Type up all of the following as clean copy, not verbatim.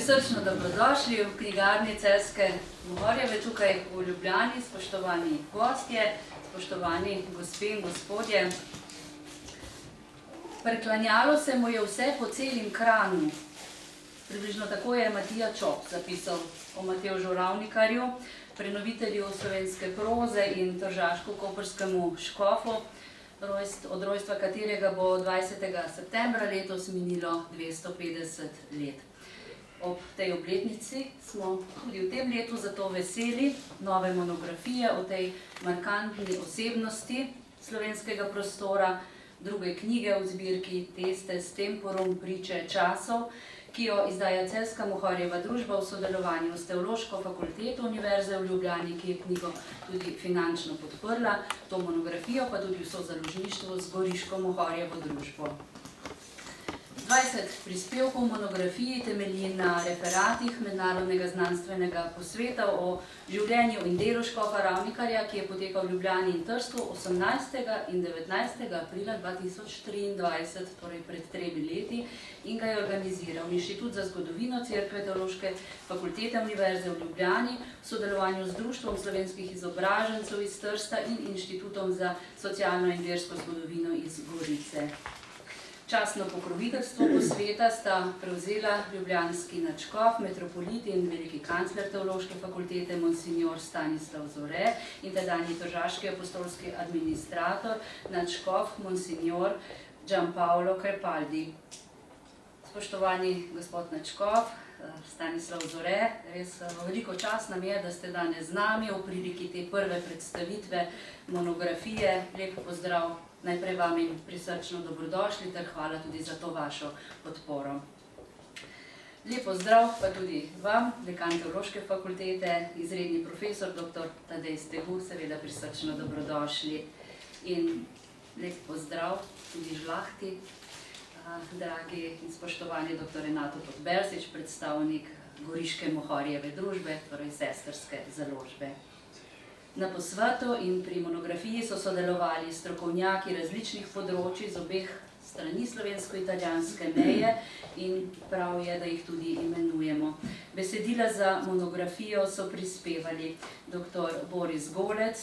Prisrčno dobrodošli v knjigarni Celjske Mohorjeve tukaj v Ljubljani, spoštovani gostje, spoštovani gospe in gospodje. Preklanjalo se mu je vse po celim Kranju. Približno tako je Matija Čop zapisal o Matevžu Ravnikarju, prenovitelju slovenske proze in tržaško-koprskemu škofu, od rojstva katerega bo 20. septembra letos minilo 250 let. Ob tej obletnici smo tudi v tem letu zato veseli nove monografije o tej markantni osebnosti slovenskega prostora, druge knjige v zbirki Testes temporum priče časov, ki jo izdaja Celjska Mohorjeva družba v sodelovanju s Teološko fakulteto Univerze v Ljubljani, ki je knjigo tudi finančno podprla, to monografijo pa tudi vso založništvo z Goriško Mohorjevo družbo. 20 prispevkov monografiji temelji na referatih Mednarodnega znanstvenega posveta o življenju in delu škofa Ravnikarja, ki je potekal v Ljubljani in Trstu 18. in 19. aprila 2023, torej pred 3 leti, in ga je organiziral Inštitut za zgodovino Cerkve Teološke fakultete Univerze v Ljubljani v sodelovanju z Društvom slovenskih izobražencev iz Trsta in Inštitutom za socialno in versko zgodovino iz Gorice. Častno pokroviteljstvo posveta sta prevzela ljubljanski nadškof, metropolit in veliki kancler Teološke fakultete Monsignor Stanislav Zore in tedanji tržaški apostolski administrator, nadškof Monsignor Gianpaolo Crepaldi. Spoštovani gospod nadškof Stanislav Zore, res veliko čast nam je, da ste danes z nami v priliki te prve predstavitve monografije. Lep pozdrav najprej vam in prisrčno dobrodošli ter hvala tudi za to vašo podporo. Lep pozdrav pa tudi vam, dekan Teološke fakultete, izredni profesor dr. Tadej Stehu, seveda prisrčno dobrodošli. In lep pozdrav tudi žlahti, dragi in spoštovani dr. Renato Podbersič, predstavnik Goriške Mohorjeve družbe, torej sestrske založbe. Na posvetu in pri monografiji so sodelovali strokovnjaki različnih področij z obeh strani slovensko-italijanske meje in prav je, da jih tudi imenujemo. Besedila za monografijo so prispevali dr. Boris Golec,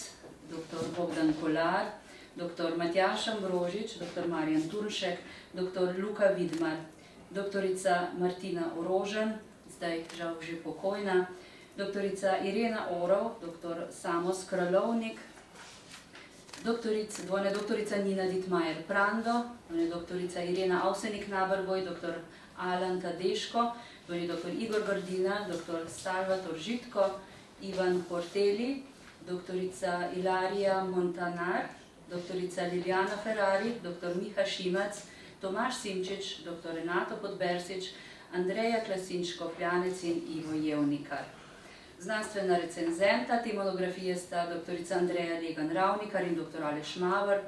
dr. Bogdan Kolar, dr. Matjaž Ambrožič, dr. Marjan Turnšek, dr. Luka Vidmar, dr. Martina Orožen, zdaj žal že pokojna, dr. Irena Orov, dr. Samos Kralovnik, dvojna doktorica Nina Dittmajer-Prando, dvojna doktorica Irena Avsenik-Nabergoj, dr. Alan Tadeško, dvojni dr. Igor Gardina, dr. Salvator Žitko, Ivan Porteli, dr. Ilarija Montanar, dr. Liljana Ferrari, dr. Miha Šimac, Tomaž Simčič, dr. Renato Podbersič, Andreja Klasinško-Pljanec in Ivo Jevnikar. Znanstvena recenzenta te monografije sta dr. Andreja Legan-Ravnikar in dr. Aleš Maver,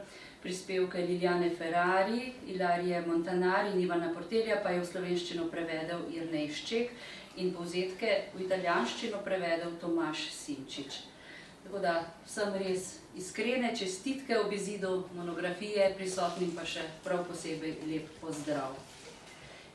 prispevke Liljane Ferrari, Ilarije Montanar in Ivana Portelja pa je v slovenščino prevedel Jernej Šček in povzetke v italijanščino prevedel Tomaž Simčič. Tako da vsem res iskrene čestitke ob izidu monografije, prisotnim pa še prav posebej lep pozdrav.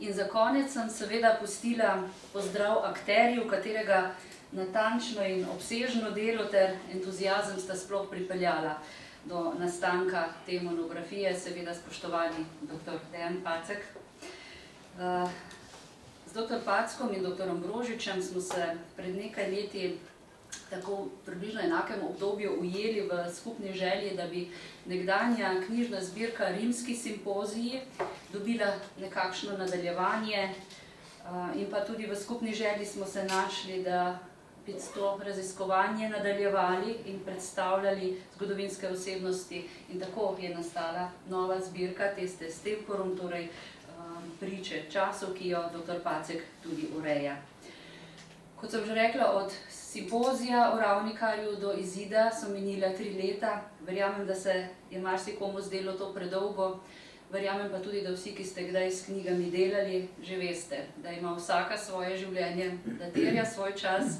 In za konec sem seveda pustila pozdrav akterju, katerega natančno in obsežno delo ter entuziazem sta sploh pripeljala do nastanka te monografije, seveda spoštovani dr. Dejan Pacek. Z dr. Packom in dr. Ambrožičem smo se pred nekaj leti tako približno enakem obdobju ujeli v skupni želji, da bi nekdanja knjižna zbirka Rimski simpoziji dobila nekakšno nadaljevanje in pa tudi v skupni želji smo se našli, da bi to raziskovanje nadaljevali in predstavljali zgodovinske osebnosti in tako je nastala nova zbirka Testes temporum, torej priče časov, ki jo dr. Pacek tudi ureja. Kot sem že rekla, od simpozija o Ravnikarju do izida so minila 3 leta. Verjamem, da se je marsikomu zdelo to predolgo. Verjamem pa tudi, da vsi, ki ste kdaj s knjigami delali, že veste, da ima vsaka svoje življenje, da terja svoj čas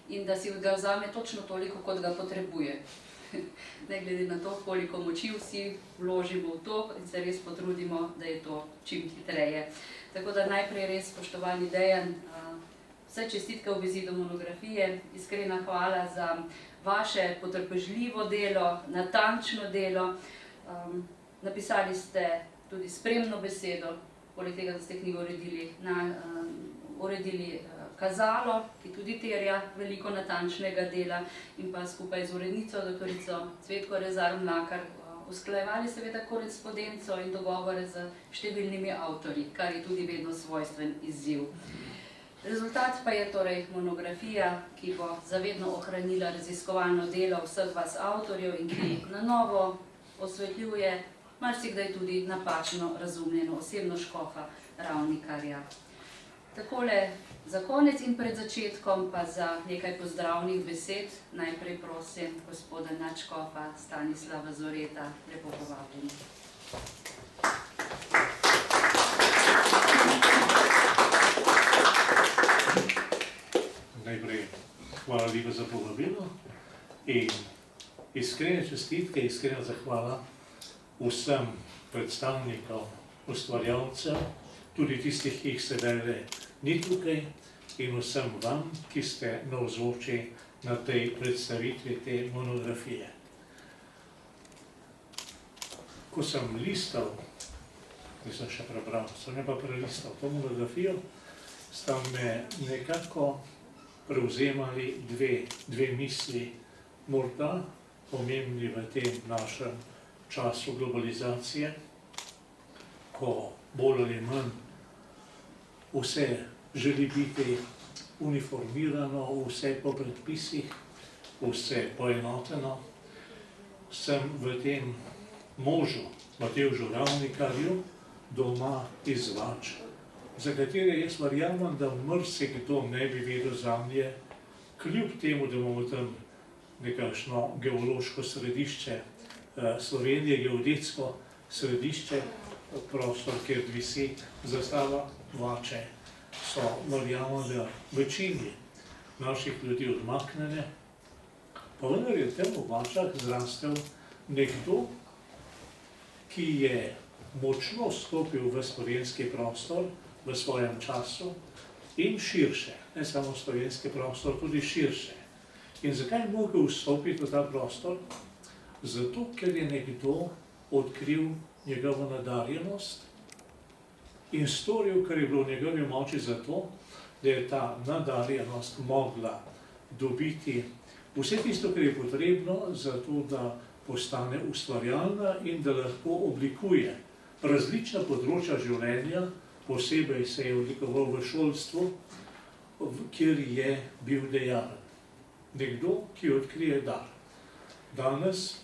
in da si ga vzame točno toliko, kot ga potrebuje. Ne glede na to, koliko moči vsi vložimo v to in se res potrudimo, da je to čim hitreje. Tako da najprej res, spoštovani Dejan, vse čestitke v bezidu monografije, iskrena hvala za vaše potrpežljivo delo, natančno delo. Napisali ste tudi spremno besedo, poleg tega, da ste knjigo uredili kazalo, ki tudi terja veliko natančnega dela, in pa skupaj z urednico, doktorico Cvetko Rezar Mlakar, usklajevali seveda korespondenco in dogovore z številnimi avtorji, kar je tudi vedno svojstven izziv. Rezultat pa je torej monografija, ki bo zavedno ohranila raziskovalno delo vseh vas avtorjev in ki na novo osvetljuje marsikdaj tudi napačno razumljeno osebno škofa Ravnikarja. Takole za konec in pred začetkom pa za nekaj pozdravnih besed najprej prosim gospoda nadškofa Stanislava Zoreta, lepo povabljeni. Najprej hvala lepa za povabilo in iskrene čestitke, iskrena zahvala vsem predstavnikom, ustvarjalcev, tudi tistih, ki jih sedaj ni tukaj, in vsem vam, ki ste navzoči na tej predstavitvi te monografije. Ko sem listal, nisem še prebral, sem pa prelistal to monografijo, sta me nekako prevzemali dve misli, morda pomembni v tem našem času globalizacije, ko bolj ali manj vse želi biti uniformirano, vse po predpisih, vse poenoteno. Sem v tem možu, Matevžu Ravnikarju, doma iz Vač, za katere jaz verjamem, da marsikdo ne bi vedel zanje, kljub temu, da imamo tam nekakšno geološko središče Slovenije, geodetsko središče, prostor, kjer visi zastava Vače, so, verjamem, da večini naših ljudi odmaknjene, pa vendar je tam v Vačah zrastel nekdo, ki je močno stopil v slovenski prostor v svojem času in širše, ne samo slovenski prostor, tudi širše. In zakaj je mogel vstopiti v ta prostor? Zato, ker je nekdo odkril njegovo nadarjenost in storil, kar je bilo v njegovi moči za to, da je ta nadarjenost mogla dobiti vse tisto, kar je potrebno za to, da postane ustvarjalna in da lahko oblikuje različna področja življenja, posebej se je oblikoval v šolstvu, kjer je bil dejaven. Nekdo, ki odkrije dar. Danes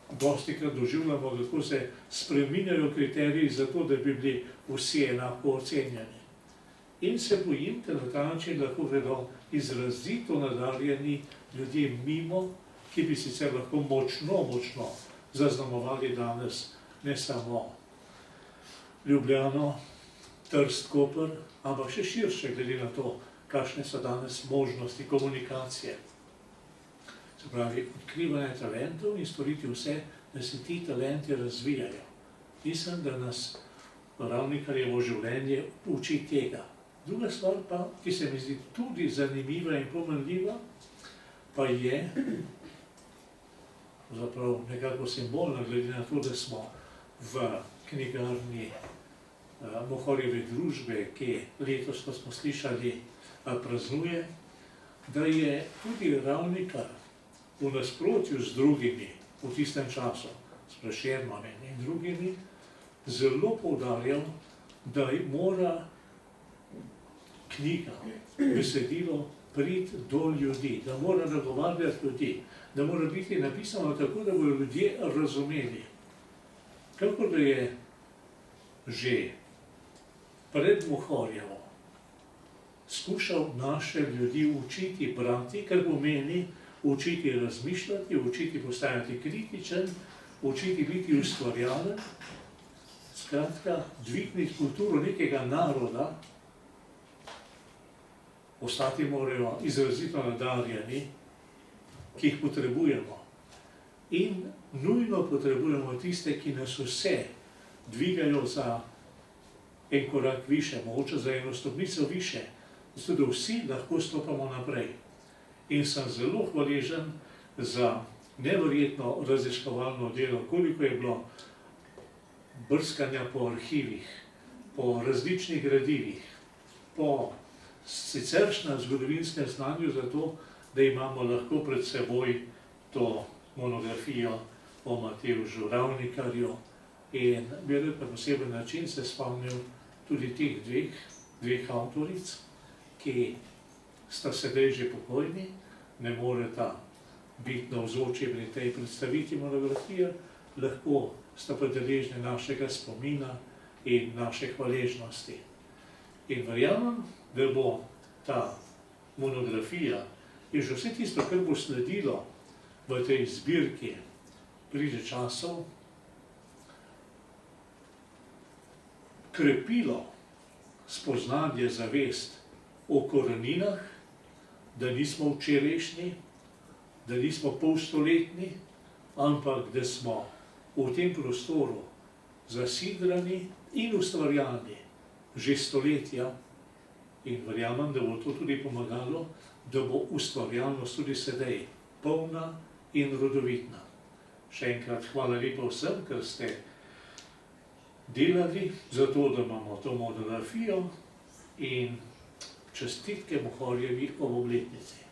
dostikrat doživljamo, kako se spreminjajo kriteriji za to, da bi bili vsi enako ocenjeni. In se bojim, da na ta način lahko gredo izrazito nadarjeni ljudje mimo, ki bi sicer lahko močno zaznamovali danes ne samo Ljubljano, Trst, Koper, ampak še širše glede na to, kakšne so danes možnosti komunikacije. Se pravi, odkrivanje talentov in storiti vse, da se ti talenti razvijajo. Mislim, da nas Ravnikarjevo življenje uči tega. Druga stvar pa, ki se mi zdi tudi zanimiva in pomenljiva, pa je zapravo nekako simbolna, glede na to, da smo v knjigarni Mohorjeve družbe, ki letos, ko smo slišali, praznuje, da je tudi Ravnikar v nasprotju z drugimi v tistem času, s Prešernom in drugimi, zelo poudarjal, da mora knjiga, besedilo priti do ljudi, da mora nagovarjati ljudi, da mora biti napisano tako, da bodo ljudje razumeli. Kakor da je že pred Mohorjevo skušal naše ljudi učiti brati, kar pomeni učiti razmišljati, učiti postajati kritičen, učiti biti ustvarjalen, skratka, dvigniti kulturo nekega naroda, ostati morajo izrazito nadarjeni, ki jih potrebujemo. In nujno potrebujemo tiste, ki nas vse dvigajo za en korak više, mogoče za eno stopnico više, zato da vsi lahko stopamo naprej. In sem zelo hvaležen za neverjetno raziskovalno delo, koliko je bilo brskanja po arhivih, po različnih gradivih, po siceršnjem zgodovinskem znanju za to, da imamo lahko pred seboj to monografijo o Matevžu Ravnikarju. In bi rad na poseben način se spomnil tudi teh dveh avtoric, ki sta sedaj že pokojni, ne moreta biti navzoči pri tej predstavitvi monografije, lahko sta pa deležni našega spomina in naše hvaležnosti. In verjamem, da bo ta monografija in že vse tisto, kar bo sledilo v tej zbirki Priče časov, krepilo spoznanje, zavest o koreninah, da nismo včerajšnji, da nismo polstoletni, ampak da smo v tem prostoru zasidrani in ustvarjani že stoletja. In verjamem, da bo to tudi pomagalo, da bo ustvarjalnost tudi sedaj polna in rodovitna. Še enkrat hvala lepa vsem, ker ste delali za to, da imamo to monografijo, in čestitke Mohorjevi ob obletnici.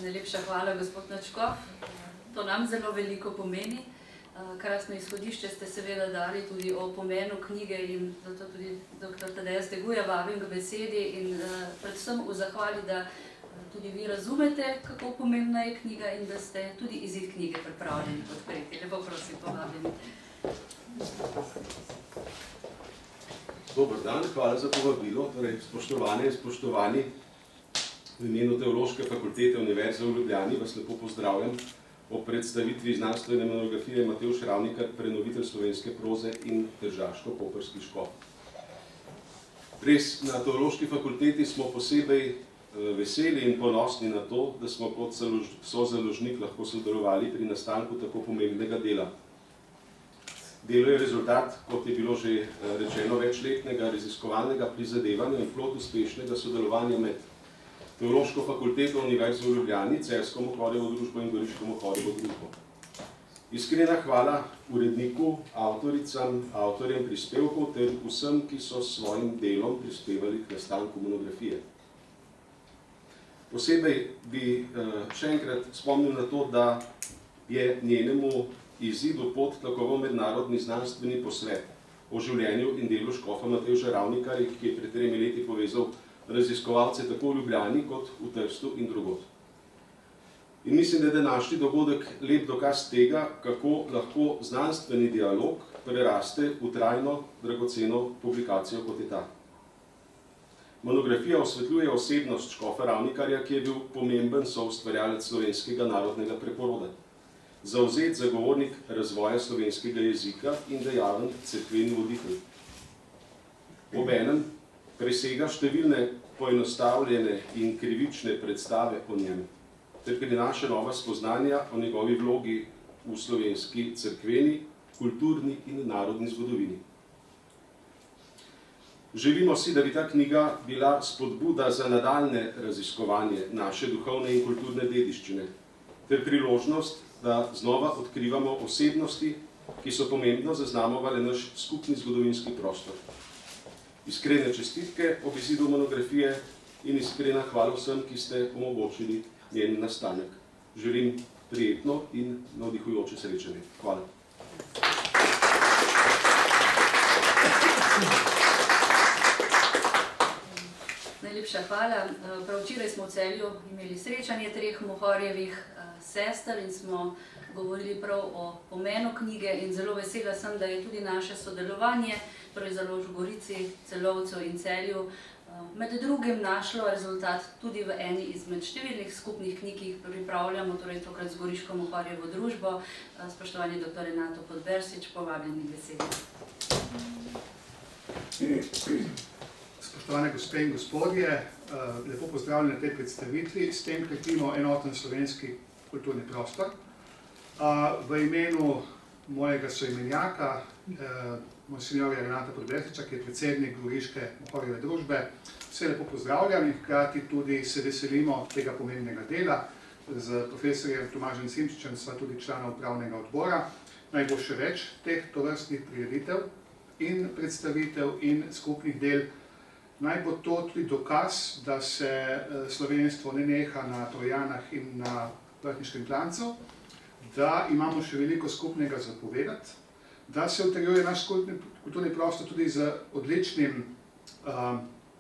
Najlepša hvala, gospod Načkov. To nam zelo veliko pomeni. Krasno izhodišče ste seveda dali tudi o pomenu knjige in zato tudi dr. Tadeja Steguja vabim k besedi in predvsem v zahvali, da tudi vi razumete, kako pomembna je knjiga in da ste tudi izid knjige pripravljeni podpreti. Lepo prosim, povabljeni. Dober dan, hvala za povabilo. Torej, spoštovane in spoštovani, v imenu Teološke fakultete Univerze v Ljubljani vas lepo pozdravljam o predstavitvi znanstvene monografije Matevž Ravnikar, prenovitelj slovenske proze in tržaško-koprski škof. Res, na Teološki fakulteti smo posebej veseli in ponosni na to, da smo kot sozaložnik lahko sodelovali pri nastanku tako pomembnega dela. Delo je rezultat, kot je bilo že rečeno, večletnega raziskovalnega prizadevanja in plod uspešnega sodelovanja med Teološko fakulteto Univerze v Ljubljani, Celjsko Mohorjevo družbo in Goriško Mohorjevo družbo. Iskrena hvala uredniku, avtoricam, avtorjem prispevkov ter vsem, ki so s svojim delom prispevali k nastanku monografije. Posebej bi še enkrat spomnil na to, da je njenemu izidu podtlakoval mednarodni znanstveni posvet o življenju in delu škofa Matevža Ravnikarja, ki je pred 3 leti povezal raziskovalce tako v Ljubljani kot v Trstu in drugod. In mislim, da je današnji dogodek lep dokaz tega, kako lahko znanstveni dialog preraste v trajno, dragoceno publikacijo, kot je ta. Monografija osvetljuje osebnost škofa Ravnikarja, ki je bil pomemben soustvarjalec slovenskega narodnega preporoda, zavzet zagovornik razvoja slovenskega jezika in dejaven cerkveni voditelj. Obenem presega številne poenostavljene in krivične predstave o njem, ter prinaša nova spoznanja o njegovi vlogi v slovenski cerkveni, kulturni in narodni zgodovini. Želimo si, da bi ta knjiga bila spodbuda za nadaljnje raziskovanje naše duhovne in kulturne dediščine, ter priložnost, da znova odkrivamo osebnosti, ki so pomembno zaznamovale naš skupni zgodovinski prostor. Iskrene čestitke ob izidu monografije in iskrena hvala vsem, ki ste omogočili njen nastanek. Želim prijetno in navdihujoče srečanje. Hvala. Najlepša hvala. Prav včeraj smo v Celju imeli srečanje 3 Mohorjevih sester in smo govorili prav o pomenu knjige in zelo vesela sem, da je tudi naše sodelovanje, torej založb v Gorici, Celovcu in Celju, med drugim našlo rezultat tudi v eni izmed številnih skupnih knjig, ki jih pripravljamo, torej tokrat z Goriško Mohorjevo družbo. Spoštovani dr. Renato Podbersič, povabljeni besedi. Spoštovane gospe in gospodje, lepo pozdravljeni na tej predstavitvi. S tem krepimo enoten slovenski kulturni prostor. V imenu mojega soimenjaka, monsinjorja Renata Podbresiča, ki je predsednik Goriške mohorjeve družbe. Vse lepo pozdravljam in hkrati tudi se veselimo tega pomembnega dela. Z profesorjem Tomažem Simčičem sva tudi člana upravnega odbora. Naj bo še več teh tovrstnih prireditev in predstavitev in skupnih del. Naj bo to tudi dokaz, da se slovenstvo ne neha na Trojanah in na Vrhniškem klancu, da imamo še veliko skupnega za povedati, da se utrjuje naš kulturni prostor tudi z odličnim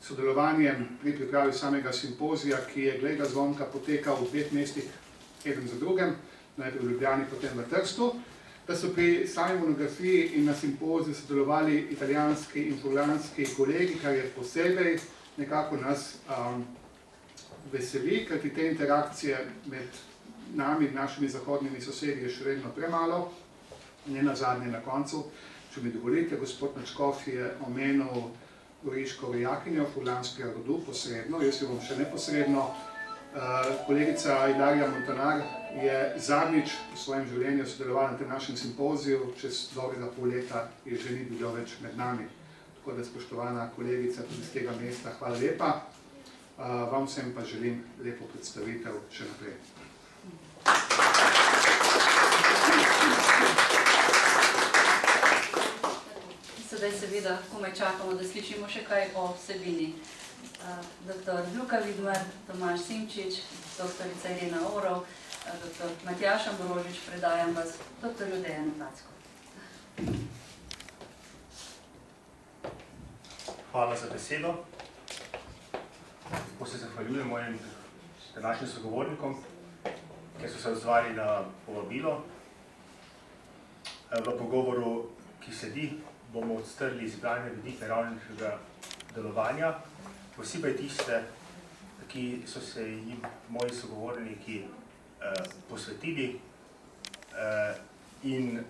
sodelovanjem pri pripravi samega simpozija, ki je, glej ga zvonka, potekal v 2 mestih, eden za drugim, najprej v Ljubljani, potem v Trstu, da so pri sami monografiji in na simpoziju sodelovali italijanski in furlanski kolegi, kar je posebej nekako nas veseli, kajti te interakcije med nami, našimi zahodnimi sosedi je še vedno premalo. Ne nazadnje na koncu, če mi dovolite, gospod Načkov je omenil goriško rojakinjo furlanskega rodu posredno, jaz jo bom še neposredno. Kolegica Ilarija Montanar je zadnjič v svojem življenju sodelovala na tem našem simpoziju, čez dobrega pol leta je že ni bilo več med nami. Tako da, spoštovana kolegica tudi z tega mesta, hvala lepa. Vam vsem pa želim lepo predstavitev še naprej. Sedaj seveda komaj čakamo, da slišimo še kaj o vsebini. Dr. Luka Vidmar, Tomaž Simčič, dr. Irena Orov, dr. Matjaž Ambrožič, predajam vas dr. Dejanu Placku. Hvala za besedo. Tako se zahvaljujem mojim današnjim sogovornikom, ki so se odzvali na povabilo. V pogovoru, ki sledi, bomo odstrli izbrane vidike ravniškega delovanja, posebej tiste, ki so se jim moji sogovorniki posvetili in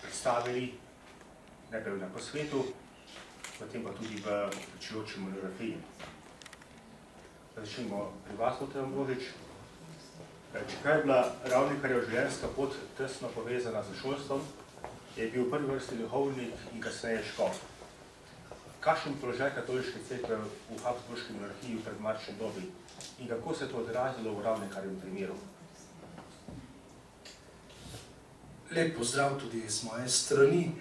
predstavili najprej na posvetu, potem pa tudi v pričujoči monografiji. Začnimo pri vas, dr. Ambrožič. Čeprav je bila Ravnikarjeva življenjska pot tesno povezana z šolstvom, je bil v prvi vrsti duhovnik in kasneje škof. Kakšen položaj katoliške cerkve v Habsburški monarhiji v predmarčni dobi in kako se je to odrazilo v Ravnikarjevem primeru? Lep pozdrav tudi z moje strani.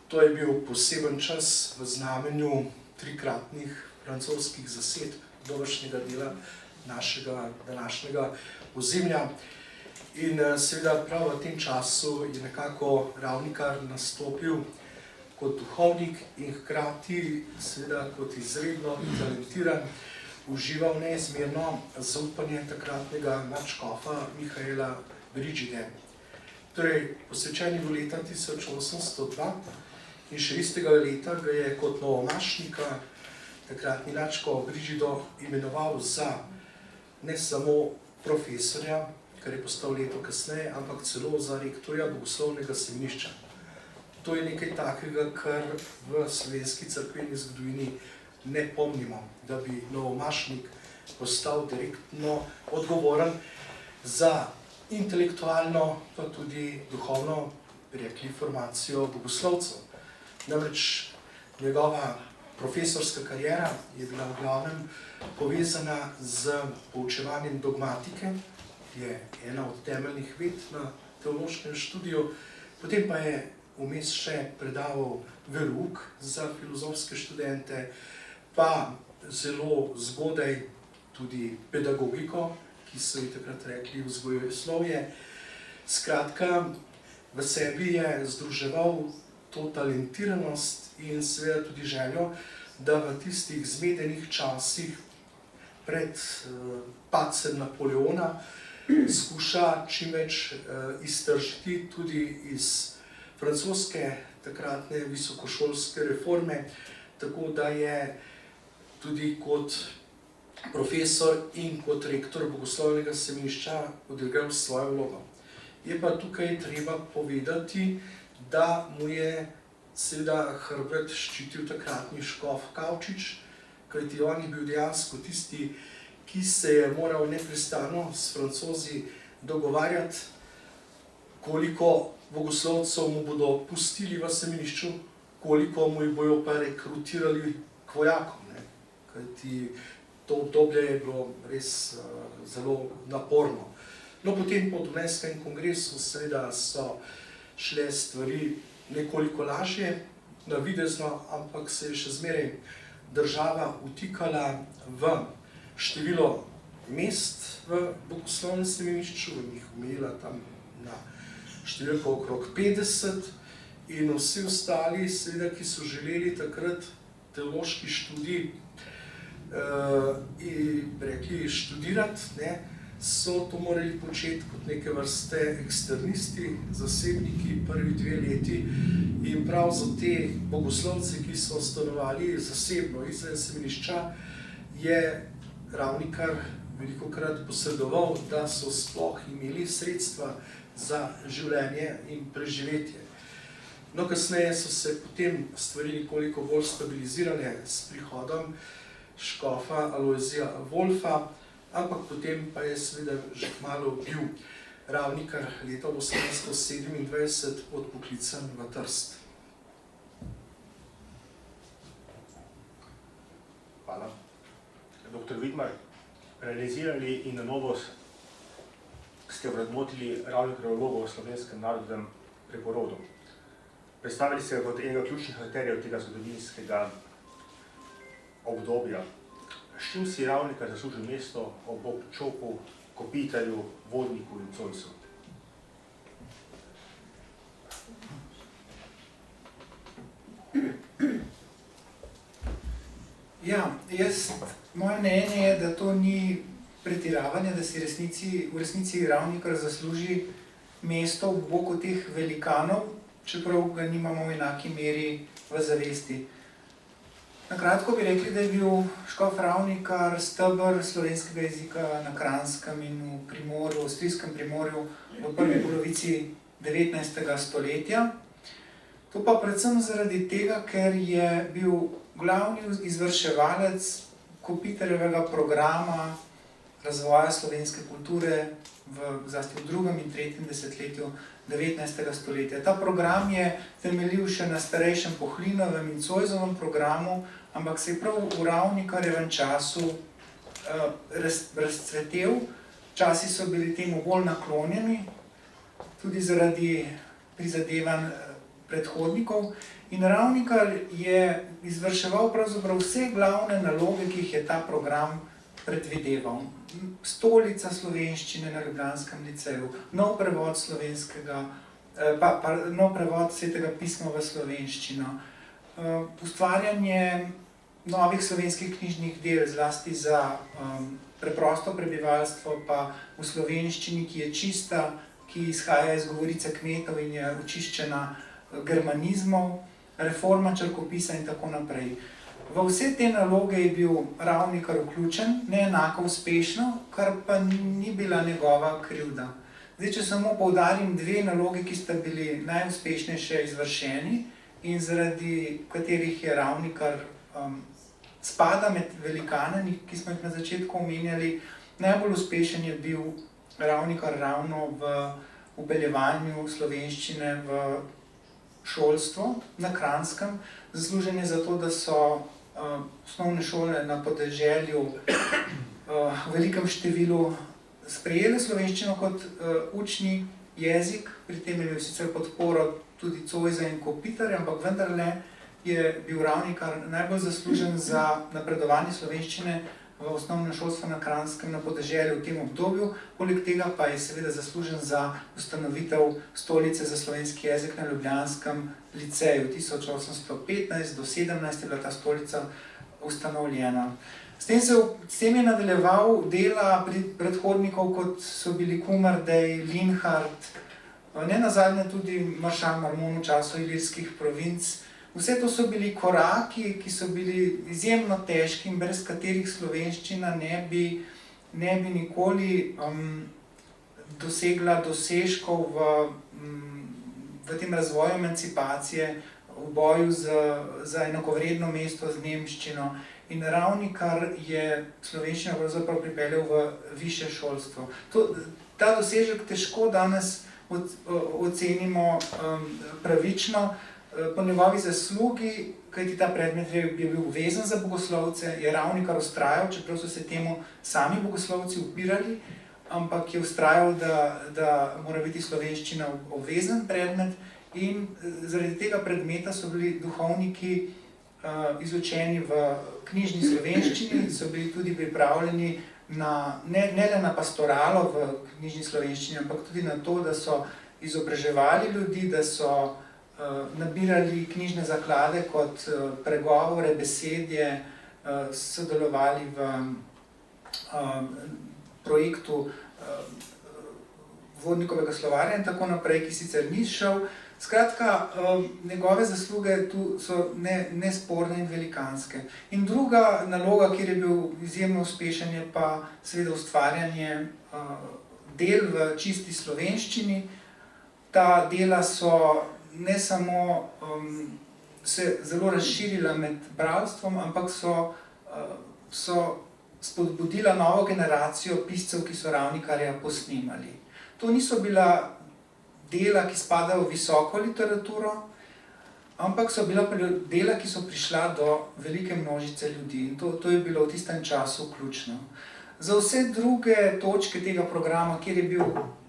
To je bil poseben čas v znamenju trikratnih francoskih zasedb dovršnjega dela našega današnjega ozemlja. In seveda prav v tem času je nekako Ravnikar nastopil kot duhovnik in hkrati seveda kot izredno talentiran, užival neizmerno zaupanje takratnega nadškofa Mihaela Brigide. Torej, posvečen je bil leta 1802 in še istega leta ga je kot novomašnika takratni nadškof Brigido imenoval za ne samo profesorja, kar je postal leto kasneje, ampak celo za rektorja bogoslovnega semenišča. To je nekaj takega, kar v slovenski cerkveni zgodovini ne pomnimo, da bi novomašnik postal direktno odgovoren za intelektualno, pa tudi duhovno, rekli, formacijo bogoslovcev. Namreč njegova profesorska kariera je bila v glavnem povezana z poučevanjem dogmatike, je ena od temeljnih ved na teološkem študiju, potem pa je vmes še predaval verouk za filozofske študente, pa zelo zgodaj tudi pedagogiko, ki so ji takrat rekli vzgojoslovje. Skratka, v sebi je združeval to talentiranost in seveda tudi željo, da v tistih zmedenih časih pred padcem Napoleona skuša čim več iztržiti tudi iz francoske takratne visokošolske reforme, tako da je tudi kot profesor in kot rektor bogoslovnega semenišča odigral svojo vlogo. Je pa tukaj treba povedati, da mu je seveda hrbet ščitil takratni škof Kavčič, kajti on je bil dejansko tisti, ki se je moral neprestano s Francozi dogovarjati koliko bogoslovcev mu bodo pustili v semenišču, koliko mu jih bojo pa rekrutirali k vojakom. Ne? Kajti to obdobje je bilo res zelo naporno. No, potem po Dunajskem kongresu seveda so šle stvari nekoliko lažje, navidezno, ampak se je še zmeraj država vtikala v število mest v bogoslovnem semenišču, jih omejila tam na številko okrog 50 in vsi ostali, seveda, ki so želeli takrat teološki študij rekli študirati, ne, so to morali početi kot neke vrste eksternisti, zasebniki prvi 2 leti in prav za te bogoslovce, ki so stanovali zasebno izven semenišča, je Ravnikar velikokrat posredoval, da so sploh imeli sredstva za življenje in preživetje. No, kasneje so se potem stvari nekoliko bolj stabilizirale s prihodom škofa Alojzija Wolfa, ampak potem pa je seveda že kmalu bil Ravnikar leta 1827 odpoklican v Trst. Hvala. Dr. Vidmar, realizirali in na novo ste vrednotili Ravnikarjevo vlogo v slovenskem narodnem preporodu. Predstavili se kot enega ključnih akterjev tega zgodovinskega obdobja. S čim si Ravnikar zaslužil mesto ob Čopu, Kopitarju, Vodniku in Zoisu? Ja, moje mnenje je, da to ni pretiravanje, da si v resnici Ravnikar zasluži mesto v boku teh velikanov, čeprav ga nimamo v enaki meri v zavesti. Na kratko bi rekli, da je bil škof Ravnikar steber slovenskega jezika na Kranjskem in v Primorju, v avstrijskem Primorju v prvi polovici 19. stoletja. To pa predvsem zaradi tega, ker je bil glavni izvrševalec Kopitarjevega programa razvoja slovenske kulture zlasti v 2. in 3. desetletju 19. stoletja. Ta program je temeljil še na starejšem Pohlinovem in Zoisovem programu, ampak se je prav v Ravnikarjevem času razcvetel. Časi so bili temu bolj naklonjeni, tudi zaradi prizadevanj predhodnikov. In Ravnikar je izvrševal pravzaprav vse glavne naloge, ki jih je ta program predvideval. Stolica slovenščine na ljubljanskem liceju, nov prevod Svetega pisma v slovenščino, ustvarjanje novih slovenskih knjižnih del, zlasti za preprosto prebivalstvo, pa v slovenščini, ki je čista, ki izhaja iz govorice kmetov in je očiščena germanizmov, reforma črkopisa in tako naprej. V vse te naloge je bil Ravnikar vključen, ne enako uspešno, kar pa ni bila njegova krivda. Zdaj, če samo poudarim 2 naloge, ki sta bili najuspešnejše izvršeni in zaradi katerih je Ravnikar spada med velikane, ki smo jih na začetku omenjali. Najbolj uspešen je bil Ravnikar ravno v vpeljevanju slovenščine v šolstvo na Kranjskem. Zaslužen je za to, da so osnovne šole na podeželju v velikem številu sprejele slovenščino kot učni jezik. Pri tem je bil sicer podporo tudi Zoisa in Kopitarja, ampak vendarle je bil Ravnikar najbolj zaslužen za napredovanje slovenščine v osnovnem šolstvu na Kranjskem na podeželju v tem obdobju. Poleg tega pa je seveda zaslužen za ustanovitev stolice za slovenski jezik na ljubljanskem liceju. 1815 do 17 je bila ta stolica ustanovljena. S tem je nadaljeval dela predhodnikov, kot so bili Kumardej, Linhart, ne nazadnje tudi Maršal Marmon v času ilirskih provinc. Vse to so bili koraki, ki so bili izjemno težki in brez katerih slovenščina ne bi nikoli dosegla dosežkov v tem razvoju emancipacije, v boju za enakovredno mesto z nemščino. In Ravnikar je slovenščino pravzaprav pripeljal v višje šolstvo. Ta dosežek težko danes ocenimo pravično. Po njegovi zaslugi, kajti ta predmet je bil vezan za bogoslovce, je Ravnikar vztrajal, čeprav so se temu sami bogoslovci upirali, ampak je vztrajal, da mora biti slovenščina obvezen predmet, in zaradi tega predmeta so bili duhovniki izučeni v knjižni slovenščini, so bili tudi pripravljeni ne le na pastoralo v knjižni slovenščini, ampak tudi na to, da so izobraževali ljudi, da so nabirali knjižne zaklade kot pregovore, besedje, sodelovali v projektu Vodnikovega slovarja in tako naprej, ki sicer ni šel. Skratka, njegove zasluge tu so nesporne in velikanske. In druga naloga, kjer je bil izjemno uspešen, je pa seveda ustvarjanje del v čisti slovenščini. Ta dela so ne samo se zelo razširila med bralstvom, ampak so spodbudila novo generacijo piscev, ki so Ravnikarja posnemali. To niso bila dela, ki spadajo v visoko literaturo, ampak so bila dela, ki so prišla do velike množice ljudi. In to je bilo v tistem času ključno. Za vse druge točke tega programa, kjer je bil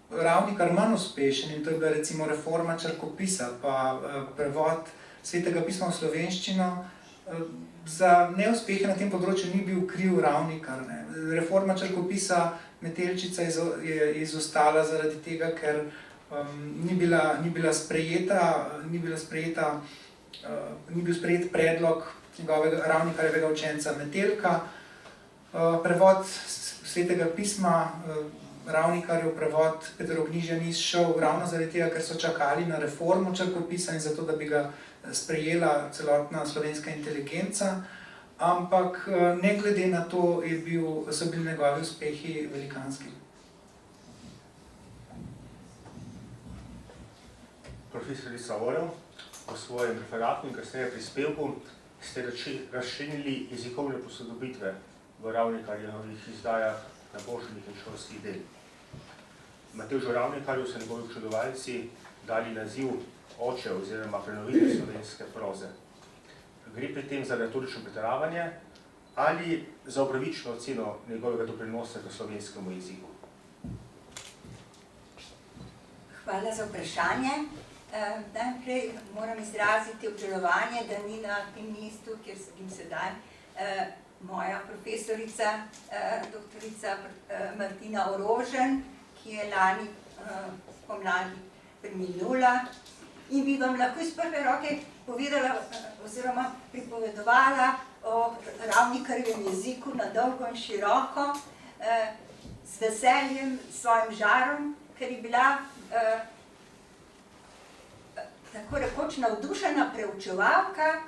Ravnikar manj uspešen, in to je bila recimo reforma črkopisa, pa prevod Svetega pisma v slovenščino, za neuspehe na tem področju ni bil kriv Ravnikar. Reforma črkopisa Metelčica je izostala zaradi tega, ker ni bil sprejet predlog njegovega Ravnikarjevega učenca Metelka. Prevod Svetega pisma, Ravnikarjev prevod Peteroknjižja ni izšel ravno zaradi tega, ker so čakali na reformo črkopisa in zato, da bi ga sprejela celotna slovenska inteligenca, ampak ne glede na to so bili njegovi uspehi velikanski. Profesorica Orel, v svojem referatu in kasneje prispevku ste razčlenili jezikovne posodobitve v Ravnikarjevih izdajah nabožnih in šolskih del. Matevžu Ravnikarju so njegovi občudovalci dali naziv oče oziroma prenovitelj slovenske proze. Gre pri tem za retorično pretiravanje ali za upravičeno oceno njegovega doprinosa k slovenskemu jeziku? Hvala za vprašanje. Najprej moram izraziti obžalovanje, da ni na tem mestu, kjer sedim sedaj, moja profesorica, doktorica Martina Orožen, ki je lani spomladi preminula, in bi vam lahko iz prve roke povedala oziroma pripovedovala o Ravnikarjevem jeziku na dolgo in široko, z veseljem, s svojim žarom, ker je bila tako rekoč navdušena preučevalka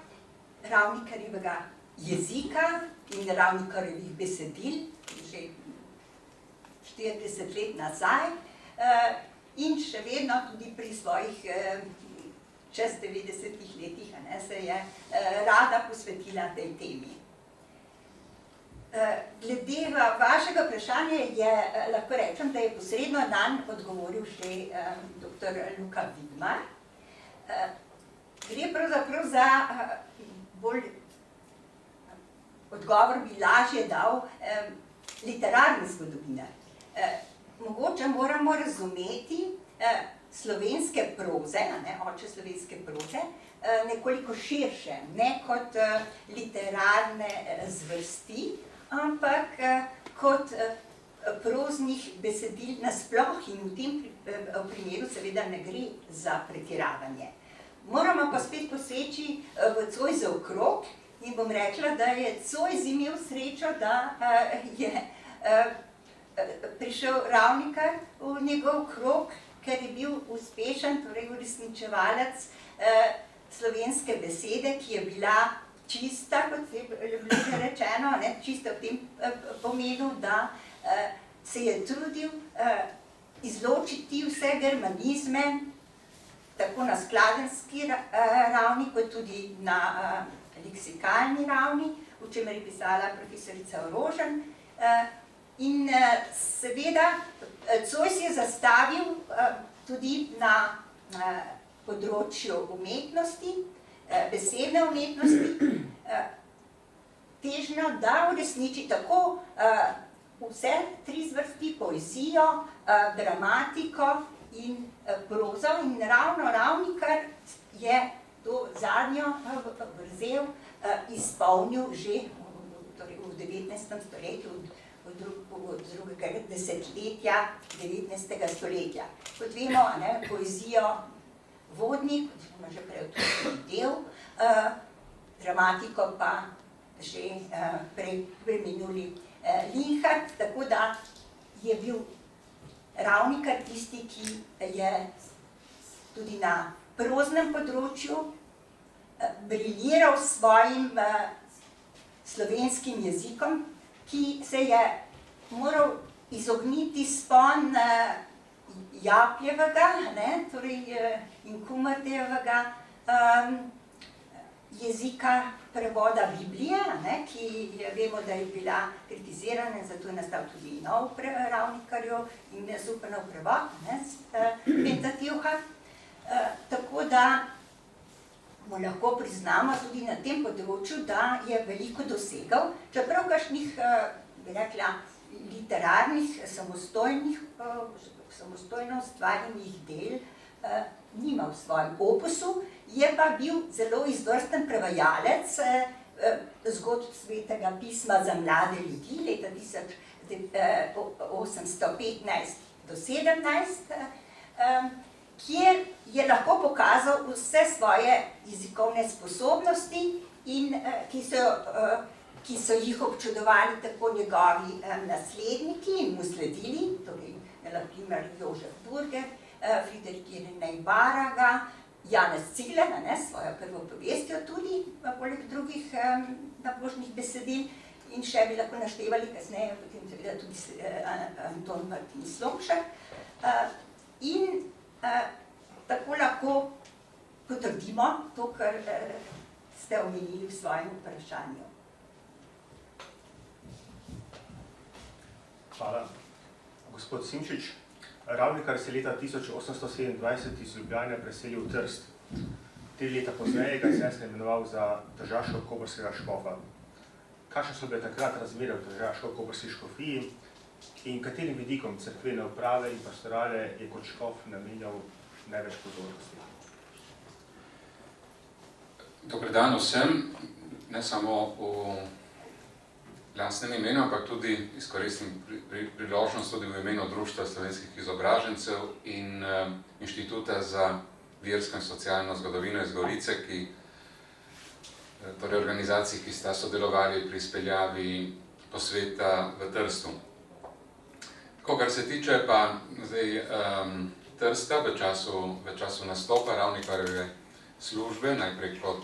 Ravnikarjevega jezika in Ravnikarjevih besedil, že 40 let nazaj, in še vedno tudi pri svojih čez 90 letih se je rada posvetila tej temi. Glede vašega vprašanja lahko rečem, da je posredno nanj odgovoril že dr. Luka Vidmar. Gre pravzaprav za bolj odgovor bi lažje dal literarni zgodovinar. Mogoče moramo razumeti slovenske proze, oče slovenske proze, nekoliko širše, ne kot literarne zvrsti, ampak kot proznih besedil nasploh, in v tem primeru seveda ne gre za pretiravanje. Moramo pa spet poseči v Zoisov krog in bom rekla, da je Zois imel srečo, da je prišel Ravnikar v njegov krog, ker je bil uspešen, torej uresničevalec slovenske besede, ki je bila čista, kot je bilo že rečeno, čista v tem pomenu, da se je trudil izločiti vse germanizme, tako na skladenski ravni, kot tudi na leksikalni ravni, o čemer je pisala profesorica Orožen. In seveda, Zois je zastavil tudi na področju umetnosti, besedne umetnosti, težnjo, da uresniči tako vse tri zvrsti, poezijo, dramatiko in prozo, in ravno Ravnikar je to zadnjo vrzel izpolnil že v 19. stoletju, od drugega desetletja 19. stoletja. Kot vemo, poezijo Vodnik, kot smo že prej tudi del, dramatiko pa že prej preminuli Linhart, tako da je bil Ravnikar tisti, ki je tudi na proznem področju briljiral s svojim slovenskim jezikom, ki se je moral izogniti spon Japljevega, torej in Kumartejevega jezika prevoda Biblije, ki vemo, da je bila kritizirana, zato je nastal tudi nov Ravnikarjev in Zupanov prevod, Pentateuha. Tako da mu lahko priznamo tudi na tem področju, da je veliko dosegal, čeprav kakšnih, bi rekla, literarnih, samostojno ustvarjenih del nima v svojem opusu, je pa bil zelo izvrsten prevajalec zgodb Svetega pisma za mlade ljudi leta 1815 do 17, kjer je lahko pokazal vse svoje jezikovne sposobnosti in ki so jih občudovali tako njegovi nasledniki in mu sledili, torej na primer Jožef Burger, Friedrich Irenej Baraga, Janez Cigler, svojo prvo povestjo tudi, poleg drugih nabožnih besedil, in še bi lahko naštevali kasneje, potem seveda tudi Anton Martin Slomšek. In tako lahko potrdimo to, kar ste omenili v svojem vprašanju. Hvala. Gospod Simčič, Ravnikar se leta 1827 iz Ljubljane preselil v Trst. 3 leta pozneje ga je imenoval za tržaško-koprskega škofa. Kakšne so bile takrat razmere v tržaško-koprski škofiji in katerim vidikom cerkvene uprave in pastorale je kot škof namenjal največ pozornosti? Dober dan vsem, ne samo v lastnem imenu, ampak tudi izkoristim priložnost tudi v imenu Društva slovenskih izobražencev in Inštituta za versko in socialno zgodovino iz Gorice, torej organizacij, ki sta sodelovali pri izpeljavi posveta v Trstu. Kar se tiče pa zdaj Trsta v času nastopa Ravnikarjeve službe, najprej kot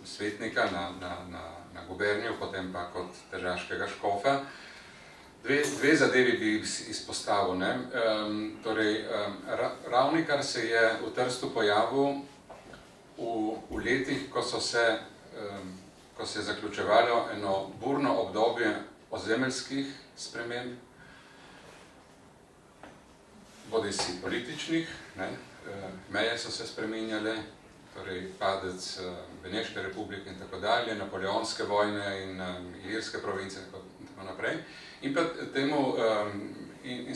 svetnika na guberniju, potem pa kot tržaškega škofa. Dve zadevi bi izpostavil. Torej, Ravnikar se je v Trstu pojavil v letih, ko se je zaključevalo eno burno obdobje ozemeljskih sprememb, bodisi političnih, meje so se spreminjale, torej padec Beneške republike in tako dalje, napoleonske vojne in Ilirske province in tako naprej. In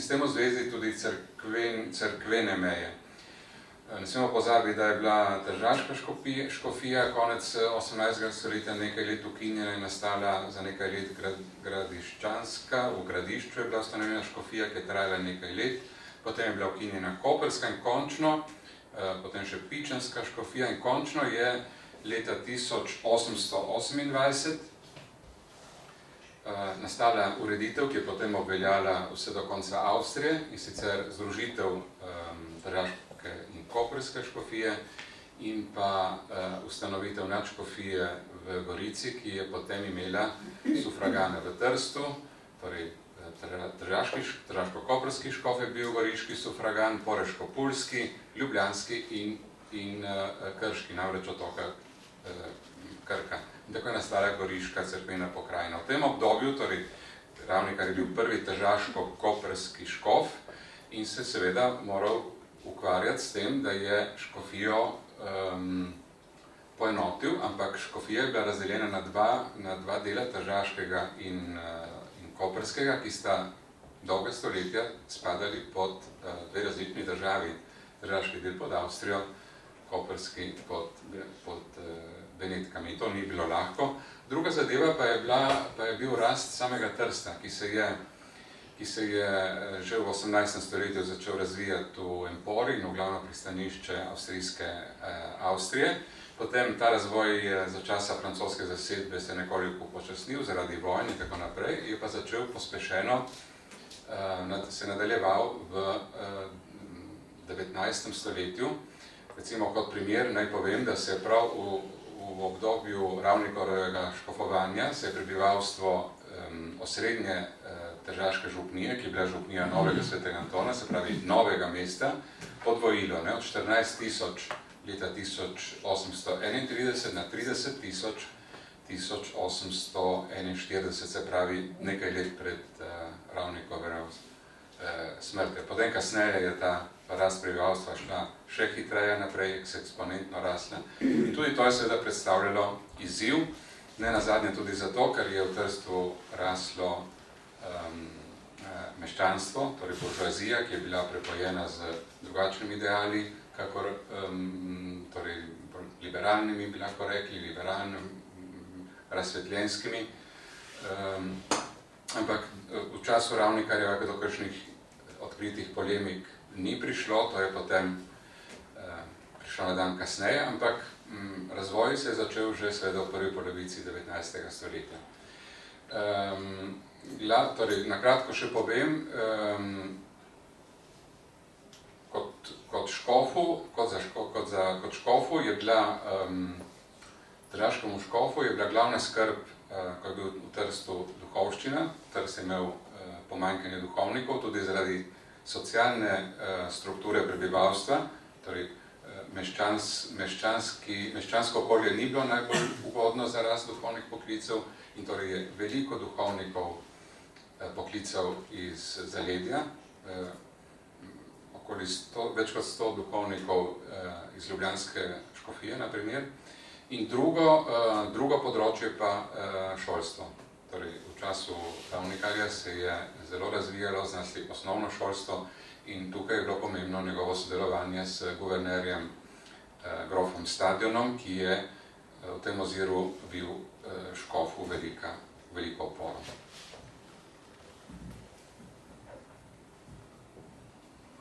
s tem v zvezi tudi cerkvene meje. Ne smemo pozabiti, da je bila tržaška škofija konec 18. stoletja nekaj let ukinjena in nastala za nekaj let gradiščanska, v Gradišču je bila ustanovljena škofija, ki je trajala nekaj let, potem je bila ukinjena koprska in končno, potem še pičanska škofija in končno je leta 1828 nastala ureditev, ki je potem obveljala vse do konca Avstrije, in sicer združitev tržaške in koprske škofije in pa ustanovitev nadškofije v Gorici, ki je potem imela sufragane v Trstu, torej tržaško-koprski škof je bil goriški sufragan, poreško-pulski, ljubljanski in krški, namreč otoka Krka. In tako je nastala goriška cerkvena pokrajina. V tem obdobju, torej Ravnikar je bil prvi tržaško-koprski škof in se seveda moral ukvarjati s tem, da je škofijo poenotil, ampak škofija je bila razdeljena na dva dela, tržaškega in koprskega, ki sta dolga stoletja spadali pod dve različni državi. Tržaški del pod Avstrijo, koprski pod Benetkami. To ni bilo lahko. Druga zadeva pa je bil rast samega Trsta, ki se je že v 18. stoletju začel razvijati v Empori in v glavno pristanišče avstrijske Avstrije. Potem ta razvoj za časa francoske zasedbe se nekoliko upočasnil zaradi vojn in tako naprej, je pa začel pospešeno se nadaljeval v 19. stoletju. Recimo kot primer naj povem, da se prav v obdobju Ravnikovega škofovanja se je prebivalstvo osrednje tržaške župnije, ki je bila župnija Novega svetega Antona, se pravi Novega mesta, podvojilo, od 14.000 leta 1831 na 30.000 1841, se pravi nekaj let pred Ravnikovo smrtjo. Potem kasneje je ta rast prebivalstva šla še hitreje naprej, se eksponentno rasla. In tudi to je seveda predstavljalo izziv, ne nazadnje tudi zato, ker je v Trstu raslo meščanstvo, torej buržoazija, ki je bila prepojena z drugačnimi ideali, kakor torej liberalnimi, bi lahko rekli, razsvetljenskimi. Ampak v času Ravnikarjeva do kakšnih odkritih polemik ni prišlo, to je potem prišlo na dan kasneje, ampak razvoj se je začel že seveda v prvi polovici 19. stoletja. Torej, na kratko še povem, kot škofu je bila, tržaškemu škofu je bila glavna skrb, ko je bil v Trstu duhovščina. Trst je imel pomanjkanje duhovnikov, tudi zaradi socialne strukture prebivalstva, torej meščansko okolje ni bilo najbolj ugodno za rast duhovnih poklicev in torej je veliko duhovnikov poklicev iz zaledja, več kot 100 duhovnikov iz ljubljanske škofije, na primer. In drugo področje pa šolstvo. Torej, v času Ravnikarja se je zelo razvijalo zlasti osnovno šolstvo in tukaj je bilo pomembno njegovo sodelovanje s guvernerjem grofom Stadionom, ki je v tem oziru bil škofu veliko oporo.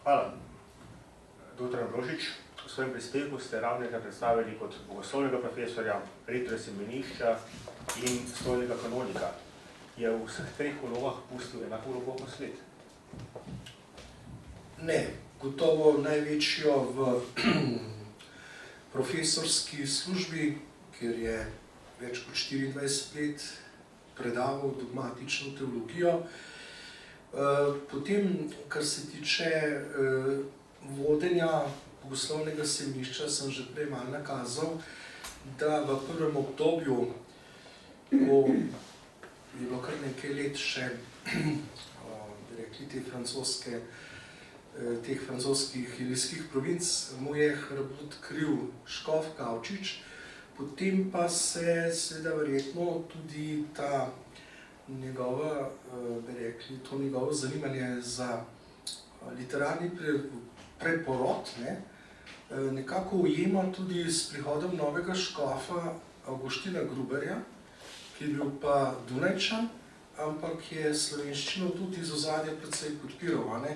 Hvala. Dr. Ambrožič, v svojem prispevku ste Ravnikarja predstavili kot bogoslovnega profesorja, rektorja semenišča in stojnega kanonika. Je v vseh treh vlogah pustil enako vlogo posled? Ne, gotovo največjo v profesorski službi, kjer je več kot 24 let predaval dogmatično teologijo. Potem, kar se tiče vodenja bogoslovnega semenišča, sem že prej malo nakazal, da v prvem obdobju, ko je bilo kar nekaj let še, bi rekli, teh francoskih ilijskih provinc, mu je hrbet kril škof Kavčič, potem pa se seveda verjetno tudi ta njegova, bi rekli, to njegovo zanimanje za literarni preporod nekako ujema tudi s prihodom novega škofa Avguština Gruberja, ki je bil pa Dunajčan, ampak je slovenščino tudi iz ozadja precej podpiral,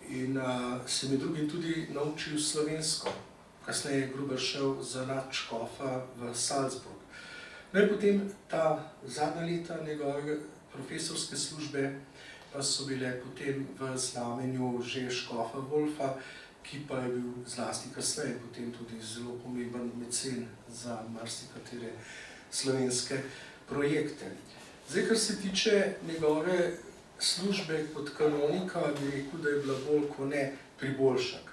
in se med drugim tudi naučil slovensko. Kasneje je Gruber šel za nadškofa v Salzburg. No in potem ta zadnja leta njegove profesorske službe pa so bile potem v znamenju že škofa Wolfa, ki pa je bil zlasti kasneje potem tudi zelo pomemben mecen za marsikatere slovenske projekte. Zdaj, kar se tiče njegove službe kot kanonika, bi rekel, da je bila bolj kot ne priboljšak.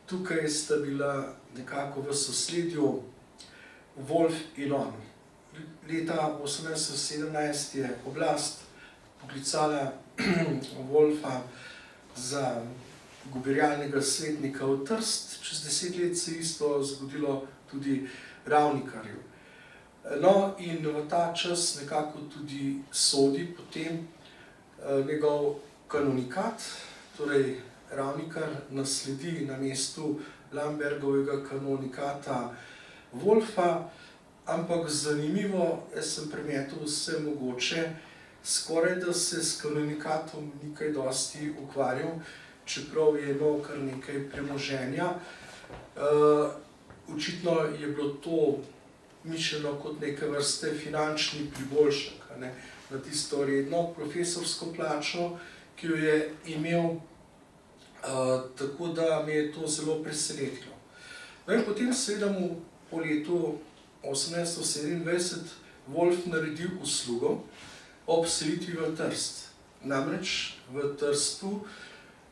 Tukaj sta bila nekako v sosledju Wolf in on. Leta 1817 je oblast poklicala Wolfa za gubernialnega svetnika v Trst, čez 10 let se je isto zgodilo tudi Ravnikarju. No, in v ta čas nekako tudi sodi potem njegov kanonikat, torej Ravnikar nasledi na mestu Lambergovega kanonikata Wolfa, ampak zanimivo, jaz sem premetal vse mogoče, skoraj da se s kanonikatom ni kaj dosti ukvarjal, čeprav je imel kar nekaj premoženja. Očitno je bilo to mišljeno kot neke vrste finančni priboljšek na tisto redno profesorsko plačo, ki jo je imel, tako da me je to zelo presenetilo. No in potem seveda mu po letu 1827 Wolf naredil uslugo ob selitvi v Trst. Namreč v Trstu,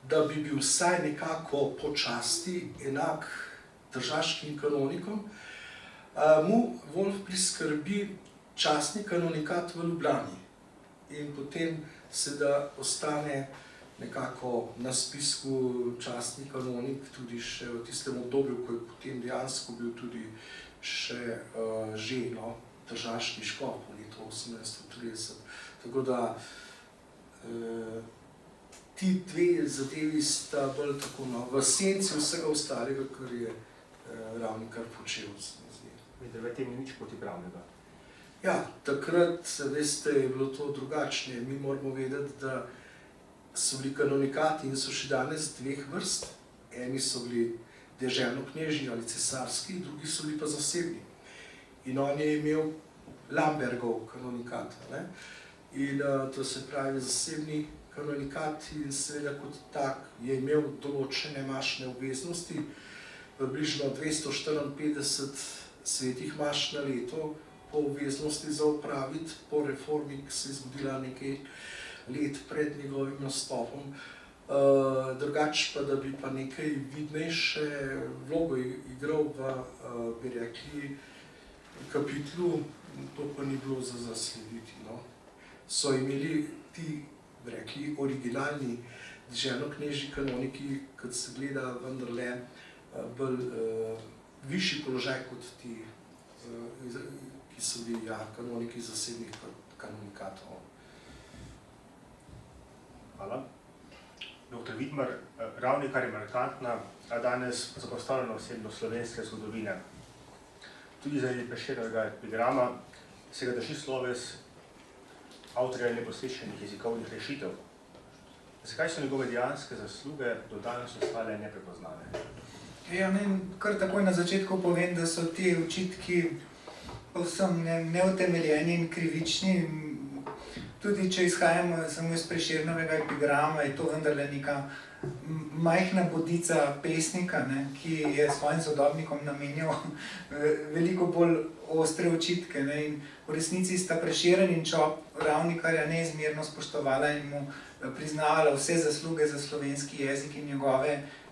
da bi bil vsaj nekako po časti enak tržaškim kanonikom, mu Wolf priskrbi častni kanonikat v Ljubljani. In potem seveda ostane nekako na spisku častni kanonik tudi še v tistem obdobju, ko je potem dejansko bil tudi še že tržaški škof v letu 1830. Tako da ti dve zadevi sta bolj tako v senci vsega ostalega, kar je Ravnikar počel, se mi zdi. V tem ni nič protipravnega. Ja, takrat, veste, je bilo to drugačne. Mi moramo vedeti, da so bili kanonikati in so še danes dveh vrst. Eni so bili deželno-knežji ali cesarski, drugi so bili pa zasebni. In on je imel Lambergov kanonikat. In to se pravi zasebni kanonikat in seveda kot tak je imel določene mašne obveznosti, približno 254 svetih maš na leto po obveznosti za opraviti, po reformi, ki se je zgodila nekaj let pred njegovim nastopom. Drugače pa, da bi pa nekaj vidnejše vlogo igral v, bi rekli, kapitlu, to pa ni bilo za zaslediti. So imeli ti, bi rekli, originalni deželno-knežji kanoniki, kot se gleda, vendarle bolj višji položaj kot ti, ki so bili kanoniki zasebnih kanonikatov. Hvala. Dr. Vidmar, Ravnikar je markantna, a danes zapostavljena osebnost slovenske zgodovine. Tudi zaradi Prešernovega epigrama se ga drži sloves avtorja neposrečenih jezikovnih rešitev. Zakaj so njegove dejanske zasluge do danes ostale neprepoznane? Ja, kar takoj na začetku povem, da so ti očitki povsem neutemeljeni in krivični. Tudi če izhajamo samo iz Prešernovega epigrama, je to vendarle neka majhna bodica pesnika, ki je svojim sodobnikom namenjal veliko bolj ostre očitke. In v resnici sta Prešeren in Čop Ravnikarja neizmerno spoštovala in mu priznavala vse zasluge za slovenski jezik in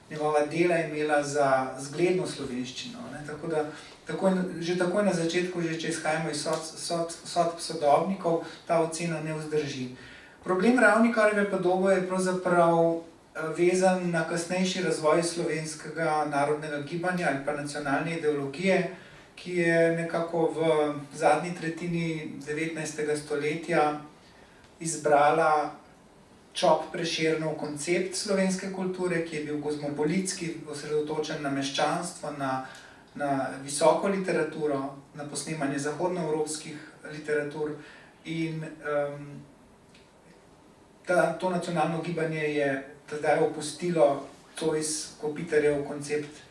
njegova dela imela za zgledno slovenščino. Tako da že takoj na začetku, že če izhajamo iz sodb sodobnikov, ta ocena ne vzdrži. Problem Ravnikarjeve podobe je pravzaprav vezan na kasnejši razvoj slovenskega narodnega gibanja ali pa nacionalne ideologije, ki je nekako v zadnji tretjini 19. stoletja izbrala Čop Prešernov koncept slovenske kulture, ki je bil kozmopolitski, osredotočen na meščanstvo, na visoko literaturo, na posnemanje zahodnoevropskih literatur in to nacionalno gibanje je tedaj opustilo Zois Kopitarjev koncept,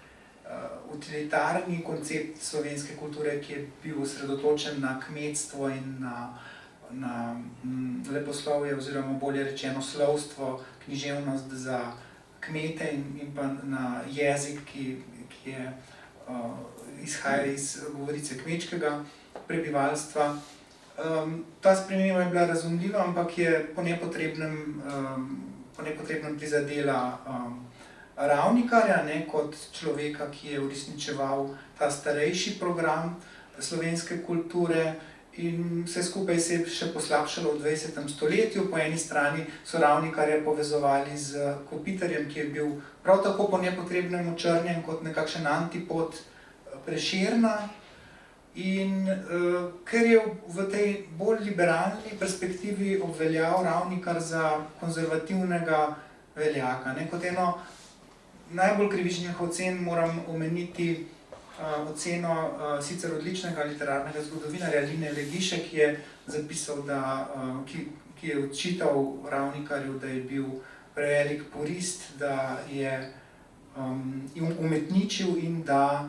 utilitarni koncept slovenske kulture, ki je bil osredotočen na kmetstvo in na leposlovje oziroma bolje rečeno slovstvo, književnost za kmete in pa na jezik, ki je izhaja iz govorice kmečkega prebivalstva. Ta sprememba je bila razumljiva, ampak je po nepotrebnem prizadela Ravnikarja, kot človeka, ki je uresničeval ta starejši program slovenske kulture in vse skupaj se je še poslabšalo v 20. stoletju. Po eni strani so Ravnikarja povezovali z Kopitarjem, ki je bil prav tako po nepotrebnem očrnjen kot nekakšen antipod Prešerna. In ker je v tej bolj liberalni perspektivi obveljal Ravnikar za konzervativnega veljaka. Kot eno najbolj krivičnih ocen moram omeniti oceno sicer odličnega literarnega zgodovinarja Line Legiše, ki je zapisal, ki je očital Ravnikarju, da je bil prevelik purist, da je umetničil in da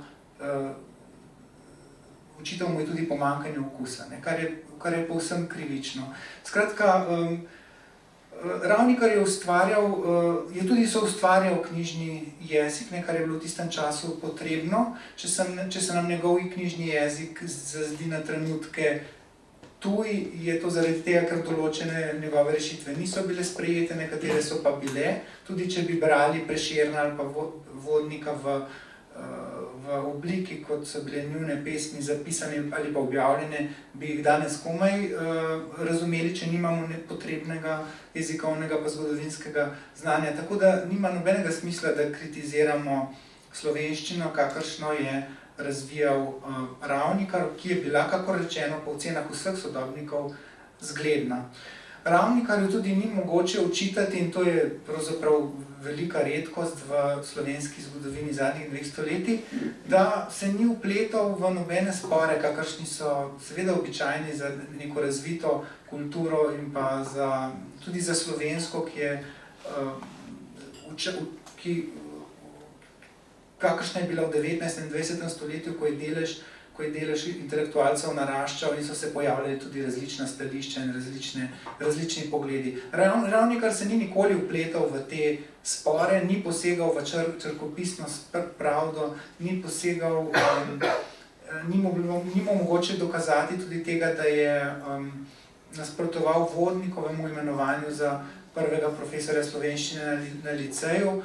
očital mu je tudi pomanjkanje okusa, kar je povsem krivično. Skratka, Ravnikar je tudi soustvarjal knjižni jezik, kar je bilo v tistem času potrebno. Če se nam njegov knjižni jezik zazdi na trenutke tuj, je to zaradi tega, ker določene njegove rešitve niso bile sprejete, nekatere so pa bile. Tudi če bi brali Prešerna ali pa Vodnika v obliki, kot so bile njune pesmi zapisane ali pa objavljene, bi jih danes komaj razumeli, če nimamo potrebnega jezikovnega pa zgodovinskega znanja. Tako da nima nobenega smisla, da kritiziramo slovenščino, kakršno je razvijal Ravnikar, ki je bila, kakor rečeno, po ocenah vseh sodobnikov zgledna. Ravnikarju tudi ni mogoče očitati, in to je pravzaprav velika redkost v slovenski zgodovini zadnjih 2 stoletij, da se ni vpletal v nobene spore, kakršni so seveda običajni za neko razvito kulturo in pa tudi za slovensko, kakršna je bila v 19. in 20. stoletju, ko je delež intelektualcev naraščal in so se pojavljali tudi različna stališča in različni pogledi. Ravnikar se ni nikoli vpletal v te spore, ni posegal v črkopisno pravdo, ni mu mogoče dokazati tudi tega, da je nasprotoval Vodnikovemu imenovanju za prvega profesorja slovenščine na liceju.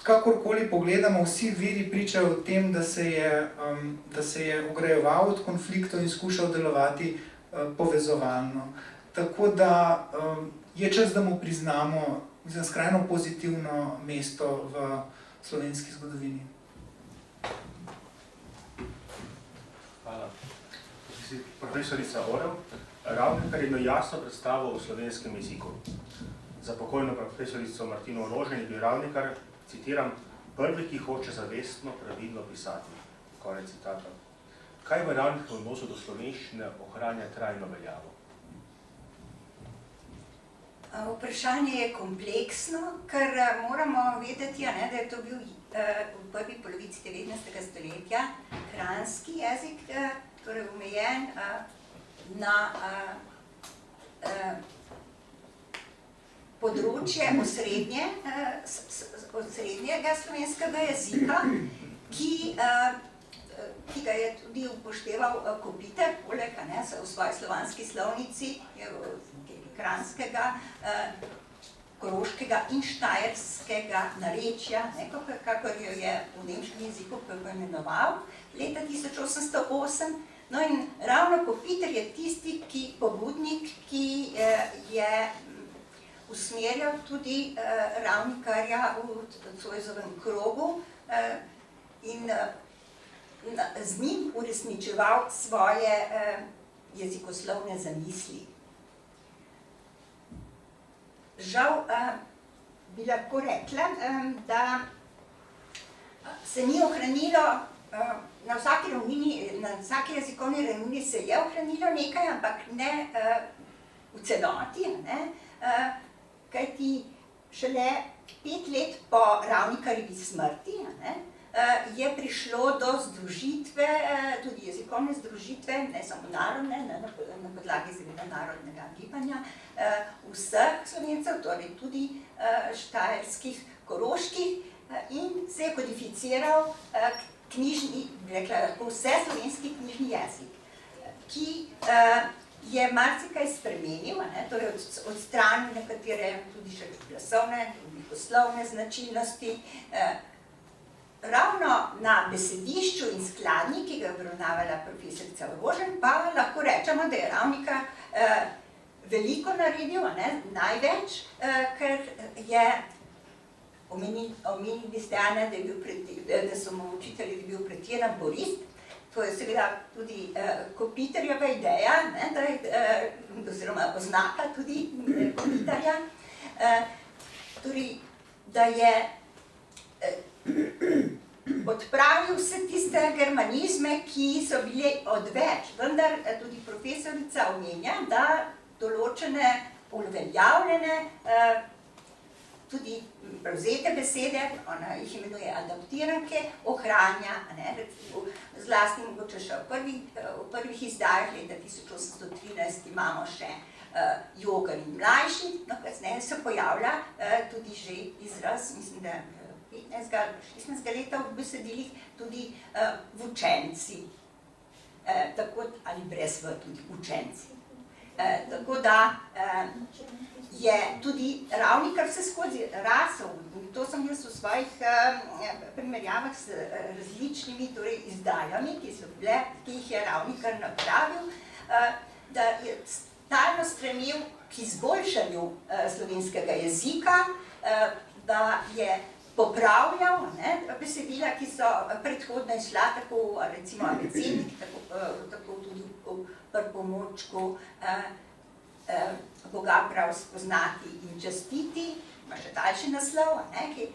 Kakorkoli pogledamo, vsi viri pričajo o tem, da se je ograjeval od konfliktov in skušal delovati povezovalno. Tako da je čas, da mu priznamo skrajno pozitivno mesto v slovenski zgodovini. Hvala. Profesorica Orel, Ravnikar je imel jasno predstavo o slovenskem jeziku. Za pokojno profesorico Martino Rožen je bil Ravnikar, citiram, prvi, ki hoče zavestno pravilno pisati. Konec citata. Kaj v Ravnikarjevem odnosu do slovenščine ohranja trajno veljavo? Vprašanje je kompleksno, ker moramo vedeti, da je to bil v prvi polovici 19. stoletja kranjski jezik, torej omejen na področje osrednjega slovenskega jezika, ki ga je tudi upošteval Kopitar, poleg v svoji slovanski slovnici kranjskega, koroškega in štajerskega narečja, kakor jo je v nemškem jeziku poimenoval leta 1808. No in ravno Kopitar je tisti pobudnik, ki je usmerjal tudi Ravnikarja v Zoisovem krogu in z njim uresničeval svoje jezikoslovne zamisli. Žal bi lahko rekla, da se ni ohranilo, na vsaki jezikovni ravnini se je ohranilo nekaj, ampak ne v celoti, kajti šele 5 let po Ravnikarjevi smrti je prišlo do združitve, tudi jezikovne združitve, ne samo narodne, na podlagi seveda narodnega gibanja, vseh Slovencev, torej tudi štajerskih, koroških, in se je kodificiral knjižni, rekla lahko vseslovenski knjižni jezik, ki je marsikaj spremenil, torej odstranil nekatere tudi še glasovne, poslovne značilnosti, ravno na besedišču in skladnji, ki ga je obravnavala profesorica Rožen, pa lahko rečemo, da je Ravnikar veliko naredil, največ, ker je omenili ste, Anja, da so mu učitelji, da je bil pretiran borist. To je seveda tudi Kopitarjeva ideja, oziroma oznaka tudi Kopitarja, torej, da je odpravil vse tiste germanizme, ki so bili odveč, vendar tudi profesorica omenja, da določene uveljavljene, tudi prevzete besede, ona jih imenuje adaptiranke, ohranja, zlasti mogoče še v prvih izdajah leta 1813 imamo še Jogar in mlajši, no kasneje se pojavlja tudi že izraz, mislim, da 15-16 leta v besedilih tudi v učenci, tako ali brez v tudi učenci. Tako da je tudi Ravnikar vse skozi rasel, in to sem jaz v svojih primerjavah s različnimi izdajami, ki jih je Ravnikar napravil, da je stalno stremel k izboljšanju slovenskega jezika, da je popravljal besedila, ki so predhodno išla, tako recimo abecednik, tako tudi v pripomočku Boga prav spoznati in častiti, ima še daljši naslov, ki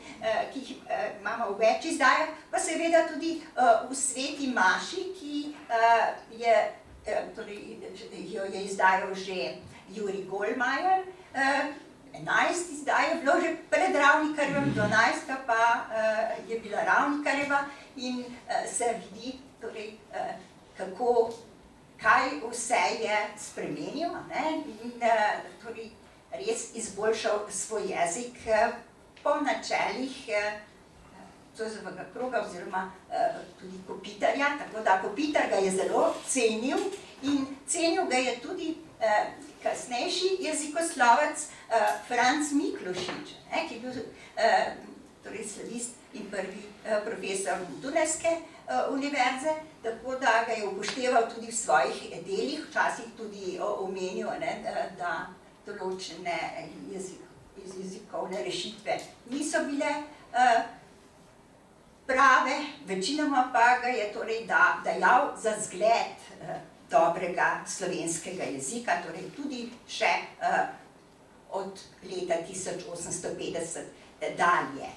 jih imamo v več izdajah, pa seveda tudi v Sveti Maši, ki jo je izdajal že Jurij Golmajer, 11 izdaj je bilo že pred Ravnikarjevem, 12 pa je bila Ravnikarjeva in se vidi, kaj vse je spremenil in res izboljšal svoj jezik po načelih Zoisovega kroga oziroma tudi Kopitarja, tako da Kopitar ga je zelo cenil in cenil ga je tudi kasnejši jezikoslovec Franc Miklošič, ki je bil slavist in prvi profesor Dunajske univerze, tako da ga je upošteval tudi v svojih delih, včasih tudi omenil, da določene jezikovne rešitve niso bile prave, večinoma pa ga je dajal za zgled dobrega slovenskega jezika, torej tudi še od leta 1850 dalje.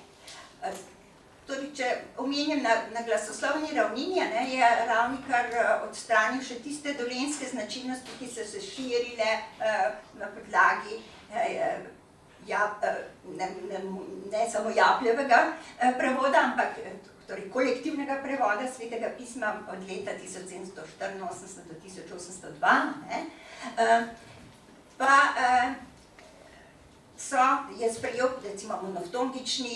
Če omenjam na glasoslovni ravnini, je Ravnikar odstranil še tiste dolenjske značilnosti, ki so se širile na podlagi ne samo Japljevega prevoda, ampak kolektivnega prevoda Svetega pisma od leta 1784 do 1802. Pa je sprejel recimo monoftongični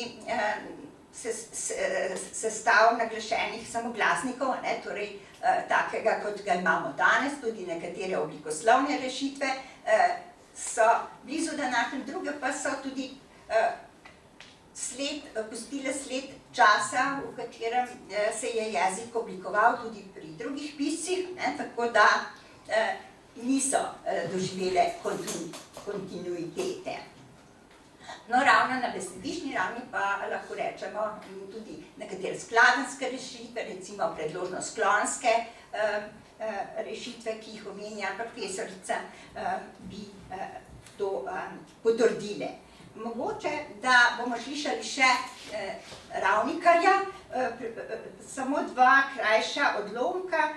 sestav naglašenih samoglasnikov, torej takega, kot ga imamo danes, tudi nekatere oblikoslovne rešitve so blizu današnje, druge pa so tudi pustile sled časa, v katerem se je jezik oblikoval tudi pri drugih piscih, tako da niso doživele kontinuitete. No, ravno na besedišni ravni pa lahko rečemo tudi nekatere skladenjske rešitve, recimo predložno-sklonske rešitve, ki jih omenja profesorica, bi to potrdile. Mogoče, da bomo slišali še Ravnikarja, samo dva krajša odlomka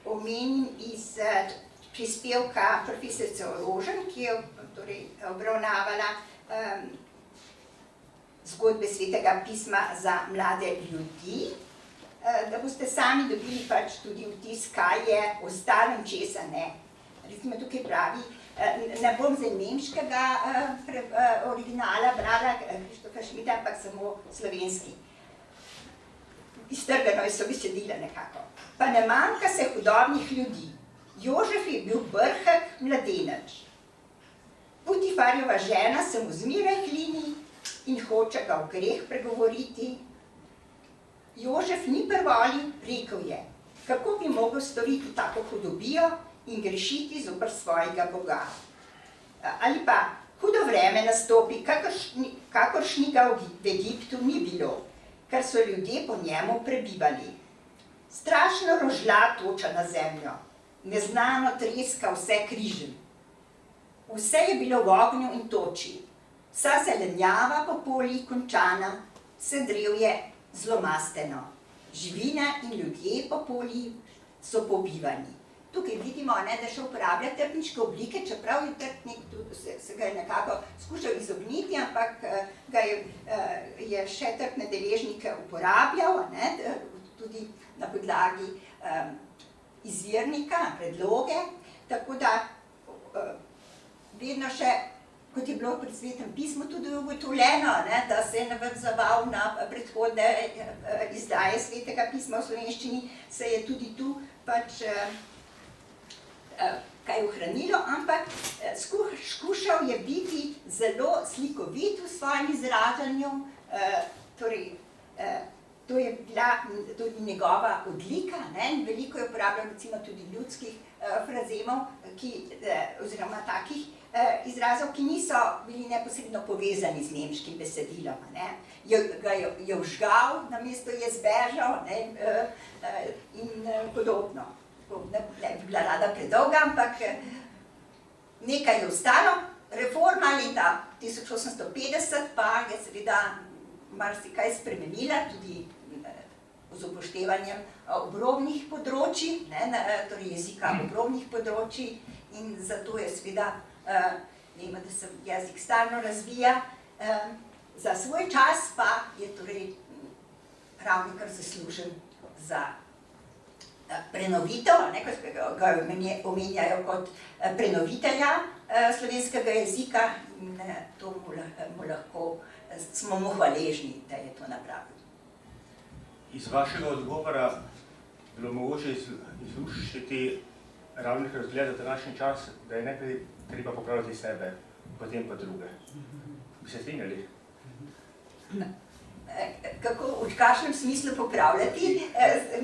omenim iz prispevka profesorice Rožen, ki je obravnavala zgodbe Svetega pisma za mlade ljudi, da boste sami dobili tudi vtis, kaj je ostalo in česa ne. Recimo tukaj pravi, ne bom zdaj nemškega originala brala Krištofa Šmita, ampak samo slovenski. Iztrgano je so besedila nekako. Pa ne manjka se hudobnih ljudi. Jožef je bil brhek mladenač. Putifarjeva žena se mu zmeraj hlini in hoče ga v greh pregovoriti, Jožef ni prvolil, rekel je, kako bi mogel storiti tako hudobijo in grešiti zoper svojega Boga. Ali pa hudo vreme nastopi, kakršnega v Egiptu ni bilo, ker so ljudje po njemu prebivali. Strašno rožlja toča na zemljo, neznano treska vse križem. Vse je bilo v ognju in toči, vsa zelenjava po poljih končana, vse drevje zlomasteno. Živina in ljudje po poljih so pobivani. Tukaj vidimo, da še uporablja trpniške oblike, čeprav je trpnik, se ga je nekako skušal izogniti, ampak ga je še trpne deležnike uporabljal, tudi na podlagi izvirnika, predloge, tako da vedno še, kot je bilo pri Svetem pismu tudi ugotovljeno, da se je navezoval na predhodne izdaje Svetega pisma v slovenščini, se je tudi tu pač kaj ohranilo, ampak skušal je biti zelo slikovit v svojem izražanju, torej to je bila tudi njegova odlika, veliko je uporabljal recimo tudi ljudskih frazemov, oziroma takih izrazov, ki niso bili neposredno povezani z nemškim besedilom. Ga je vžgal, namesto je zbežal in podobno. Ne bi bila rada predolga, ampak nekaj je ostalo. Reforma leta 1850 pa je seveda marsikaj spremenila, tudi z upoštevanjem obrobnih področij, torej jezika obrobnih področij, in zato je seveda, vemo, da se jezik stalno razvija, za svoj čas pa je torej Ravnikar zaslužen za prenovitev, ko ga omenjajo kot prenovitelja slovenskega jezika, in to smo mu hvaležni, da je to napravil. Iz vašega odgovora je bilo mogoče izluščiti Ravnikar vzgled za današnji čas, da je najprej treba popravljati sebe, potem pa druge. Bi se strinjali? Kako, v kakšnem smislu popravljati?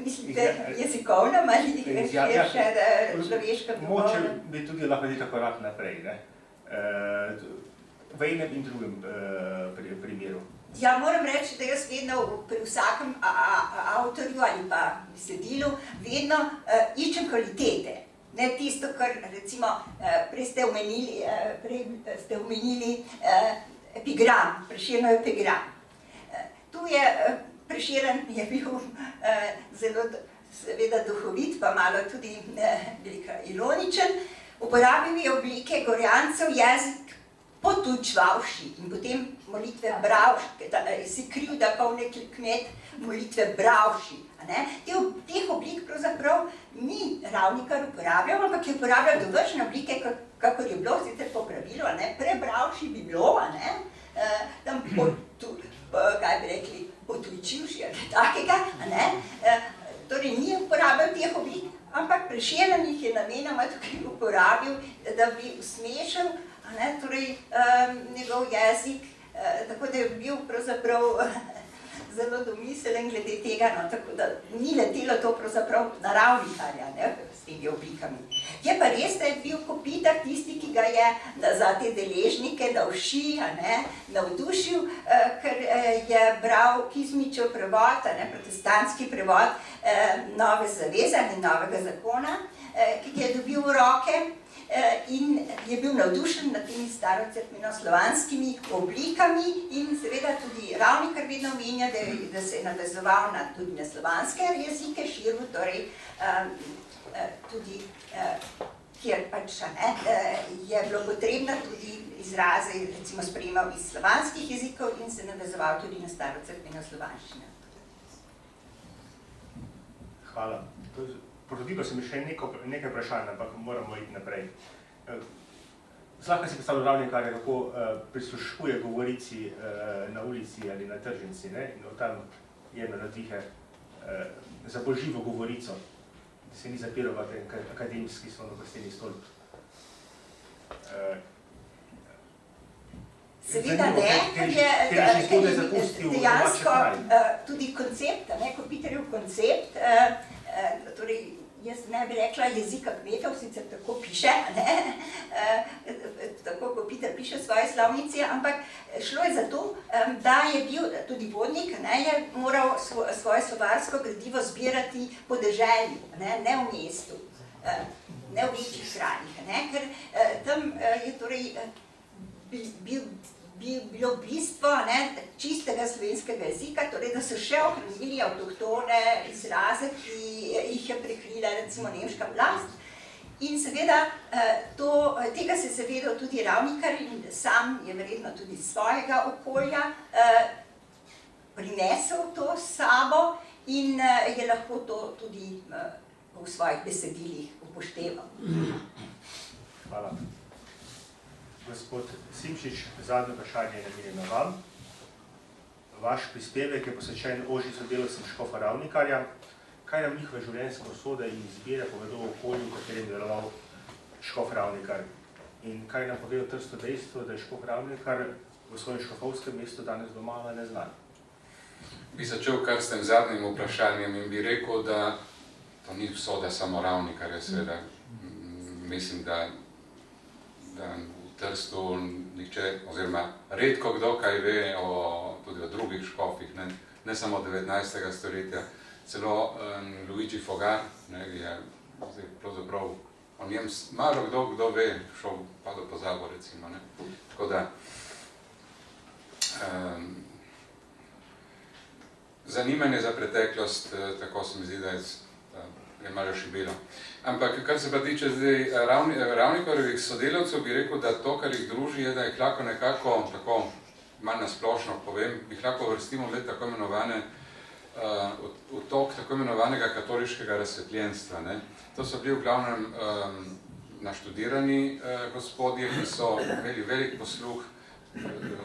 Mislite jezikovno ali širše človeškem duhovnem? Mogoče bi tudi lahko narediti korak naprej, v enem in drugem primeru. Ja, moram reči, da jaz vedno pri vsakem avtorju ali pa besedilu vedno iščem kvalitete. Ne tisto, kar recimo prej ste omenili epigram, Prešernov epigram. Tu je Prešeren je bil zelo seveda duhovit, pa malo tudi ironičen. Uporabil je oblike Gorjancev jezik potučvavši in potem molitve bravši, si kriv, da pa v neki kmet molitve bravši. Teh oblik pravzaprav ni Ravnikar uporabljal, ampak je uporabljal dovršne oblike, kakor je bilo, sicer po pravilu, prebravši bi bilo, tam kaj bi rekli, potujčivši ali takega, torej ni uporabljal teh oblik, ampak Prešeren jih je namenoma tukaj uporabil, da bi usmešal torej njegov jezik, tako da je bil pravzaprav zelo domiselen glede tega, tako da ni letelo to pravzaprav na Ravnikarja s temi oblikami. Je pa res, da je bil Kopitar tisti, ki ga je za te deležnike navdušil, ker je bral Kizmičev prevod, protestantski prevod Nove zaveze ali Novega zakona, ki ga je dobil v roke, in je bil navdušen nad temi starocerkvenoslovanskimi oblikami in seveda tudi Ravnikar vedno omenja, da se je navezoval tudi na slovanske jezike, širil, torej tudi, kjer pač je bilo potrebno tudi izraze, recimo sprejemal iz slovanskih jezikov in se navezoval tudi na starocerkvenoslovanščino. Hvala. Porodilo se mi še nekaj vprašanj, ampak moramo iti naprej. Zlahka si predstavljal Ravnikarja, kako prisluškuje govorici na ulici ali na tržnici, in od tam jemlje navdihe za bolj živo govorico, da se ni zapiral v ten akademski slonokrsteni stolp. Seveda ne, ker je dejansko tudi koncept, Kopitarjev koncept, torej jaz ne bi rekla jezika kmetov, sicer tako piše, tako Kopitar piše v svoji slovnici, ampak šlo je za to, da je bil tudi vodnik, je moral svoje slovarsko gradivo zbirati po deželju, ne v mestu, ne v večjih krajih, ker tam je torej bilo bistvo čistega slovenskega jezika, torej da so še ohranili avtohtone izraze, ki jih je prekrila recimo nemška oblast. In seveda tega se je zavedal tudi Ravnikar in sam je verjetno tudi iz svojega okolja prinesel to s sabo in je lahko to tudi v svojih besedilih upošteval. Hvala. Gospod Simčič, zadnje vprašanje je namenjeno vam. Vaš prispevek je posvečen ožjim sodelavcem škofa Ravnikarja. Kaj nam njihove življenjske usode in izbire povedo o okolju, v katerem je deloval škof Ravnikar? In kaj nam pove o Trstu dejstvo, da je škof Ravnikar v svojem škofovskem mestu danes doma neznan? Bi začel kar s tem zadnjim vprašanjem in bi rekel, da to ni usoda samo Ravnikarja, seveda. Mislim, da Trstu nihče, oziroma redko kdo kaj ve tudi o drugih škofih, ne samo 19. stoletja. Celo Luigi Fogar je pravzaprav o njem malo kdo ve, šel pa do pozabo recimo. Tako da zanimanje za preteklost, tako se mi zdi, da je malo šibilo. Ampak, kar se pa tiče zdaj Ravnikarjevih sodelavcev, bi rekel, da to, kar jih druži, je, da jih lahko nekako, tako manj nasplošno povem, jih lahko vrstimo med tako imenovane, v tok tako imenovanega katoliškega razsvetljenstva. To so bili v glavnem naštudirani gospodje, ki so imeli velik posluh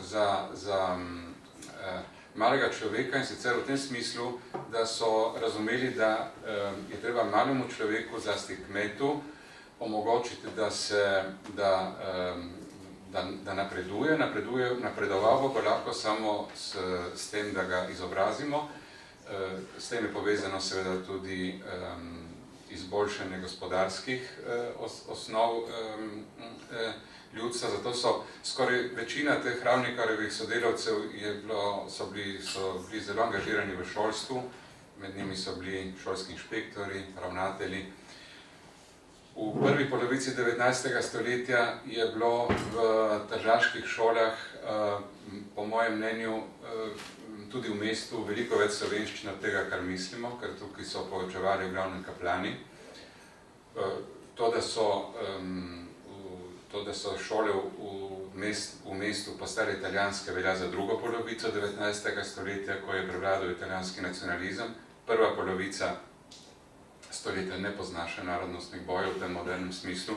za malega človeka in sicer v tem smislu, da so razumeli, da je treba malemu človeku, zlasti kmetu, omogočiti, da napreduje, napredoval bo lahko samo s tem, da ga izobrazimo. S tem je povezano seveda tudi izboljšanje gospodarskih osnov ljudstva, zato so skoraj večina teh Ravnikarjevih sodelavcev so bili zelo angažirani v šolstvu, med njimi so bili šolski inšpektori, ravnatelji. V prvi polovici 19. stoletja je bilo v tržaških šolah, po mojem mnenju, tudi v mestu veliko več slovenščine od tega, kar mislimo, ker tukaj so poučevali v glavnem kaplani. To, da so šole v mestu postale italijanske, velja za drugo polovico 19. stoletja, ko je prevladal italijanski nacionalizem. Prva polovica stoletja ne pozna še narodnostnih bojev v tem modernem smislu.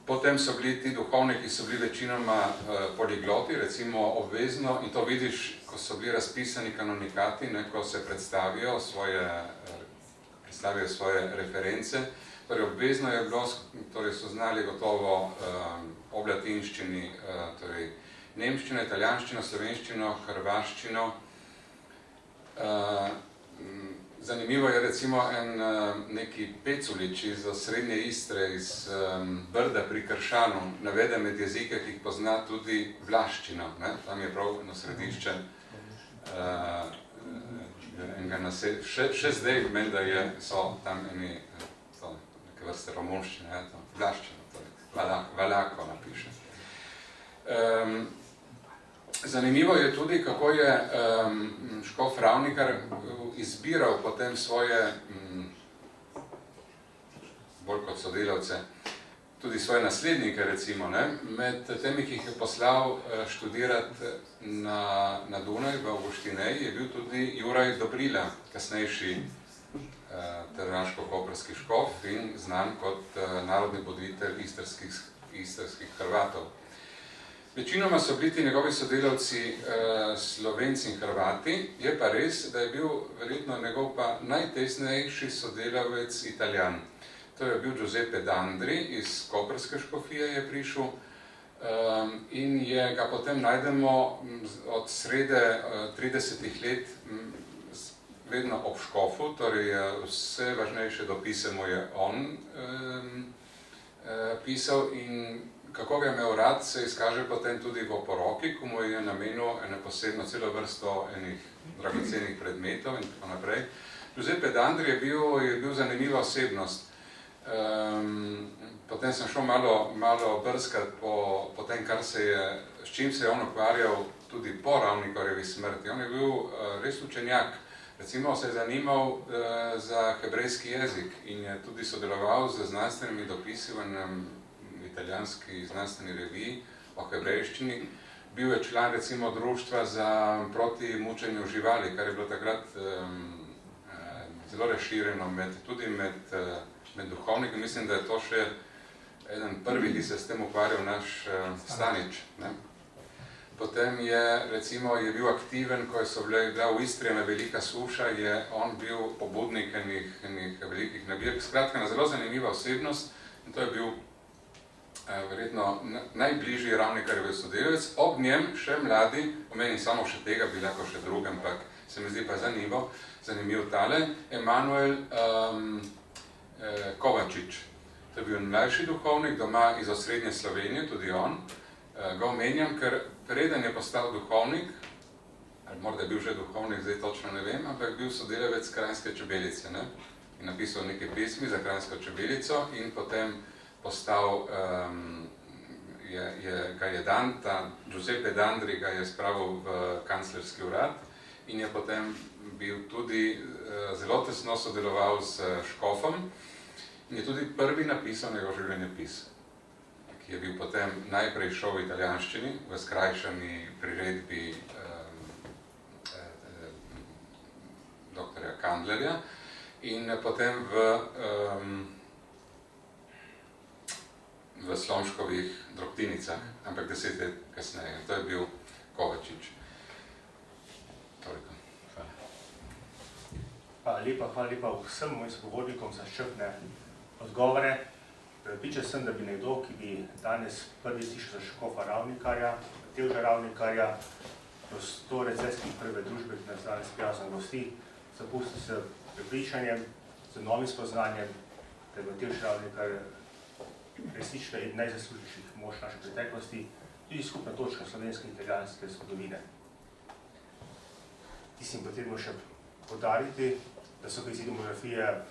Potem so bili ti duhovniki, so bili večinoma poligloti, recimo obvezno, in to vidiš, ko so bili razpisani kanonikati, ko se predstavijo svoje reference. Torej, obvezno je bilo, torej so znali gotovo ob latinščini, torej nemščino, italijanščino, slovenščino, hrvaščino. Zanimivo je recimo neki Peculič iz srednje Istre, iz Brda pri Kršanu, navede med jezike, ki jih pozna tudi vlaščino. Tam je prav eno središče enega naselja. Še zdaj menda so tam neke vrste romunščine, vlaščino, valako napiše. Zanimivo je tudi, kako je škof Ravnikar izbiral potem svoje, bolj kot sodelavce, tudi svoje naslednike, recimo, med temi, ki jih je poslal študirati na Dunaj, v Avguštinej, je bil tudi Juraj Dobrila, kasnejši tržaško-koprski škof in znan kot narodni voditelj istrskih Hrvatov. Večinoma so bili ti njegovi sodelavci Slovenci in Hrvati, je pa res, da je bil verjetno njegov pa najtesnejši sodelavec Italijan. To je bil Giuseppe Dandri, iz koprske škofije je prišel in ga potem najdemo od srede 30 let vedno ob škofu, torej vse važnejše dopise mu je on pisal in kako ga je imel rad, se izkaže potem tudi v oporoki, ko mu je namenil eno posebno celo vrsto enih dragocenih predmetov in tako naprej. Giuseppe Dandri je bil zanimiva osebnost. Potem sem šel malo brskati po tem, s čim se je on ukvarjal tudi po Ravnikarjevi smrti. On je bil res učenjak. Recimo se je zanimal za hebrejski jezik in je tudi sodeloval z znanstvenimi dopisi v italijanski znanstveni reviji o hebrejščini. Bil je član recimo društva proti mučenju živali, kar je bilo takrat zelo razširjeno tudi med duhovniki. Mislim, da je to še eden prvih, ki se s tem ukvarjal, naš Stanič. Potem je bil aktiven, ko so bila v Istri ena velika suša, je on bil pobudnik enih velikih nabirk. Skratka, ena zelo zanimiva osebnost in to je bil verjetno najbližji Ravnikarjev sodelavec. Ob njem še mladi, omenim samo še tega, bi lahko še drugem, ampak se mi zdi pa zanimiv tale, Emanuel Kovačič. To je bil mlajši duhovnik doma iz osrednje Slovenije, tudi on. Ga omenjam, ker preden je postal duhovnik, ali morda je bil že duhovnik, zdaj točno ne vem, ampak bil sodelavec Kranjske čebelice, ne? In napisal nekaj pesmi za Kranjsko čebelico in potem postal, Giuseppe Dandri ga je spravil v kanclerski urad in je potem bil tudi zelo tesno sodeloval s škofom in je tudi prvi napisal njegov življenjepis, ki je bil potem najprej šel v italijanščini, v skrajšani priredbi doktorja Kandlerja in potem v Slomškovih drobtinicah, ampak 10 let kasneje. To je bil Kovačič. Toliko. Hvala lepa vsem mojim sogovornikom za izčrpne odgovore. Prepričan sem, da bi nekdo, ki bi danes prvi slišal za škofa Ravnikarja, Matevža Ravnikarja, prostoreceskih prve družbe, ki nas danes prijazno gosti, zapustil s prepričanjem, z novim spoznanjem, da je Matevž Ravnikar resnično eden najzaslužnejših mož naše preteklosti, tudi skupna točka slovenske in italijanske zgodovine. Tistim potrebno še poudariti, da so k izidu monografije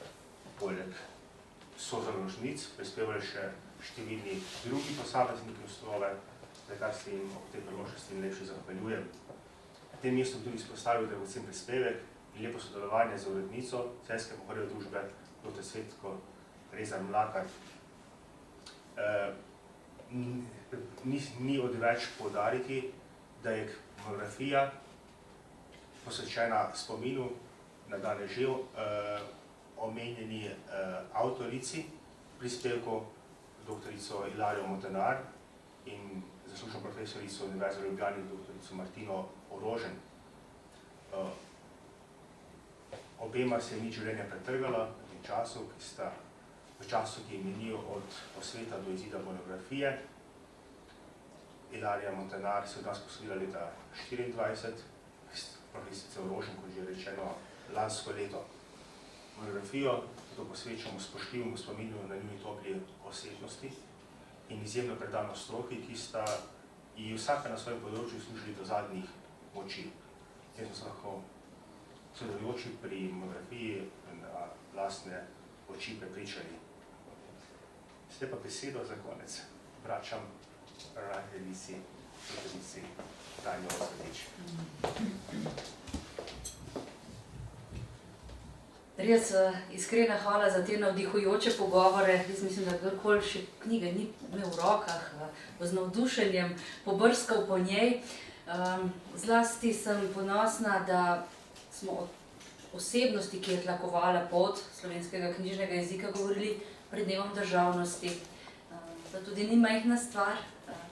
poleg sozaložnic prispevali še številni drugi posamezniki ustanove, za kar se jim ob tej priložnosti najlepše zahvaljujem. Na tem mestu tudi izpostavil dragocen prispevek in lepo sodelovanje z urednico Celjske pohorjeve družbe dr. Cvetko Rezar Mlakar. Ni odveč poudariti, da je monografija posvečena spominu na danes že omenjeni avtorici prispevkov, doktorico Ilarijo Montanar in zaslužno profesorico Univerze v Ljubljani, doktorico Martino Orožen. Obema se je nič življenja pretrgala v tem času, ki je minil od posveta do izida monografije. Ilarija Montanar se od nas poslovila leta 1924, profesorica Orožen, kot že rečeno, lansko leto. Monografijo to posvečamo spoštljivemu spominu na njuni topli osebnosti in izjemno predano stroki, ki sta ji vsaka na svojem področju služili do zadnjih moči. Tem smo se lahko sodelujoči pri monografiji na lastne oči prepričali. Zdaj pa besedo za konec vračam ravnateljici, profesorici Tanji Ozadič. Res iskrena hvala za te navdihujoče pogovore. Jaz mislim, da kdorkoli še knjige ni imel v rokah, z navdušenjem pobrskal po njej. Zlasti sem ponosna, da smo o osebnosti, ki je tlakovala pot slovenskega knjižnega jezika, govorili pred dnevom državnosti. To tudi ni majhna stvar.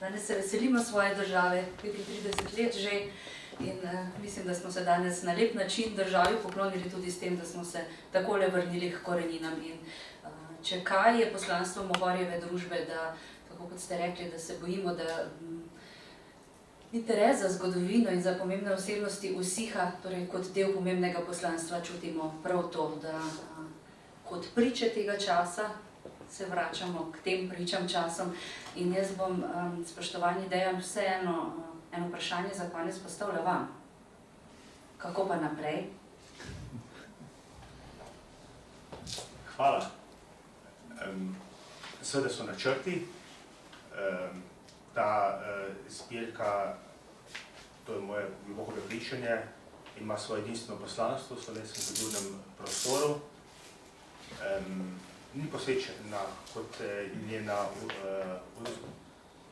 Danes se veselimo svoje države, 35 let že. In mislim, da smo se danes na lep način državi poklonili tudi s tem, da smo se takole vrnili k koreninam. In če kaj je poslanstvo Mohorjeve družbe, da, tako kot ste rekli, da se bojimo, da Interes za zgodovino in za pomembne osebnosti usiha, torej kot del pomembnega poslanstva čutimo prav to, da kot priče tega časa se vračamo k tem pričam časom. In jaz bom, spoštovani Dejan, vseeno eno vprašanje za konec postavila vam. Kako pa naprej? Hvala. Seveda so načrti. Ta zbirka, to je moje globoko prepričanje, ima svoje edinstveno poslanstvo v slovenskem kulturnem prostoru. Ni posvečena kot njena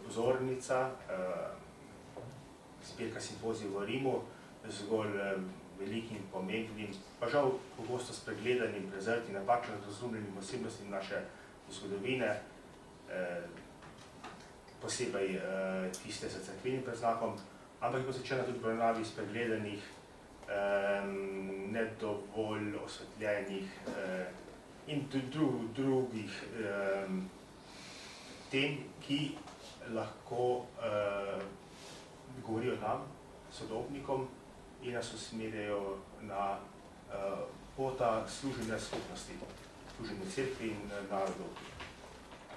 vzornica, zbirka Simpozij v Rimu, zgolj velikim, pomembnim, pa žal pogosto spregledanim, prezrtim, napačno razumljenim osebnostim naše zgodovine, posebej tiste s cerkvenim predznakom, ampak je posvečena tudi obravnavi spregledanih, ne dovolj osvetljenih in drugih tem, ki lahko govorijo nam, sodobnikom, in nas usmerjajo na pota služenja skupnosti, služenja cerkvi in narodu.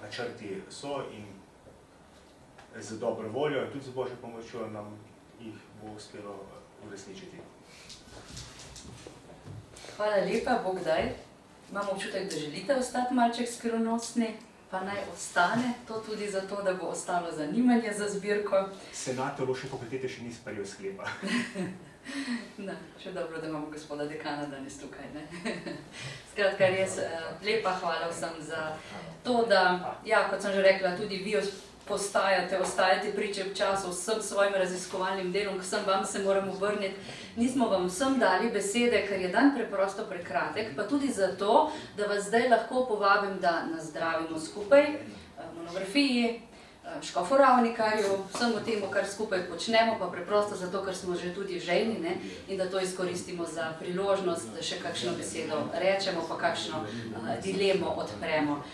Načrti so in z dobro voljo in tudi z Božjo pomočjo nam jih bo uspelo uresničiti. Hvala lepa, Bog daj. Imamo občutek, da želite ostati malček skrivnostni, pa naj ostane to tudi zato, da bo ostalo zanimanje za zbirko. Senat teološke fakultete še ni sprejel sklepa. Da, še dobro, da imamo gospoda dekana danes tukaj, ne? Skratka, res lepa hvala vsem za to, da, ja, kot sem že rekla, tudi vi ostajate priče v času vsem svojim raziskovalnim delom, k vsem vam se moramo vrniti. Nismo vam vsem dali besede, ker je dan preprosto prekratek, pa tudi zato, da vas zdaj lahko povabim, da nas zdravimo skupaj, monografiji, škofu Ravnikarju, vsemu temu, kar skupaj počnemo, pa preprosto zato, ker smo že tudi žejni, ne? In da to izkoristimo za priložnost, da še kakšno besedo rečemo, pa kakšno dilemo odpremo.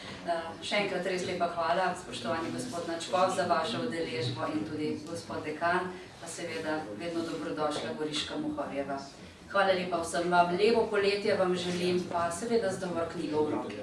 Še enkrat res lepa hvala, spoštovani gospod Načkov, za vašo udeležbo in tudi gospod dekan, pa seveda vedno dobrodošla Goriška Mohorjeva. Hvala lepa vsem vam, lepo poletje vam želim, pa seveda z dobro knjigo v roki.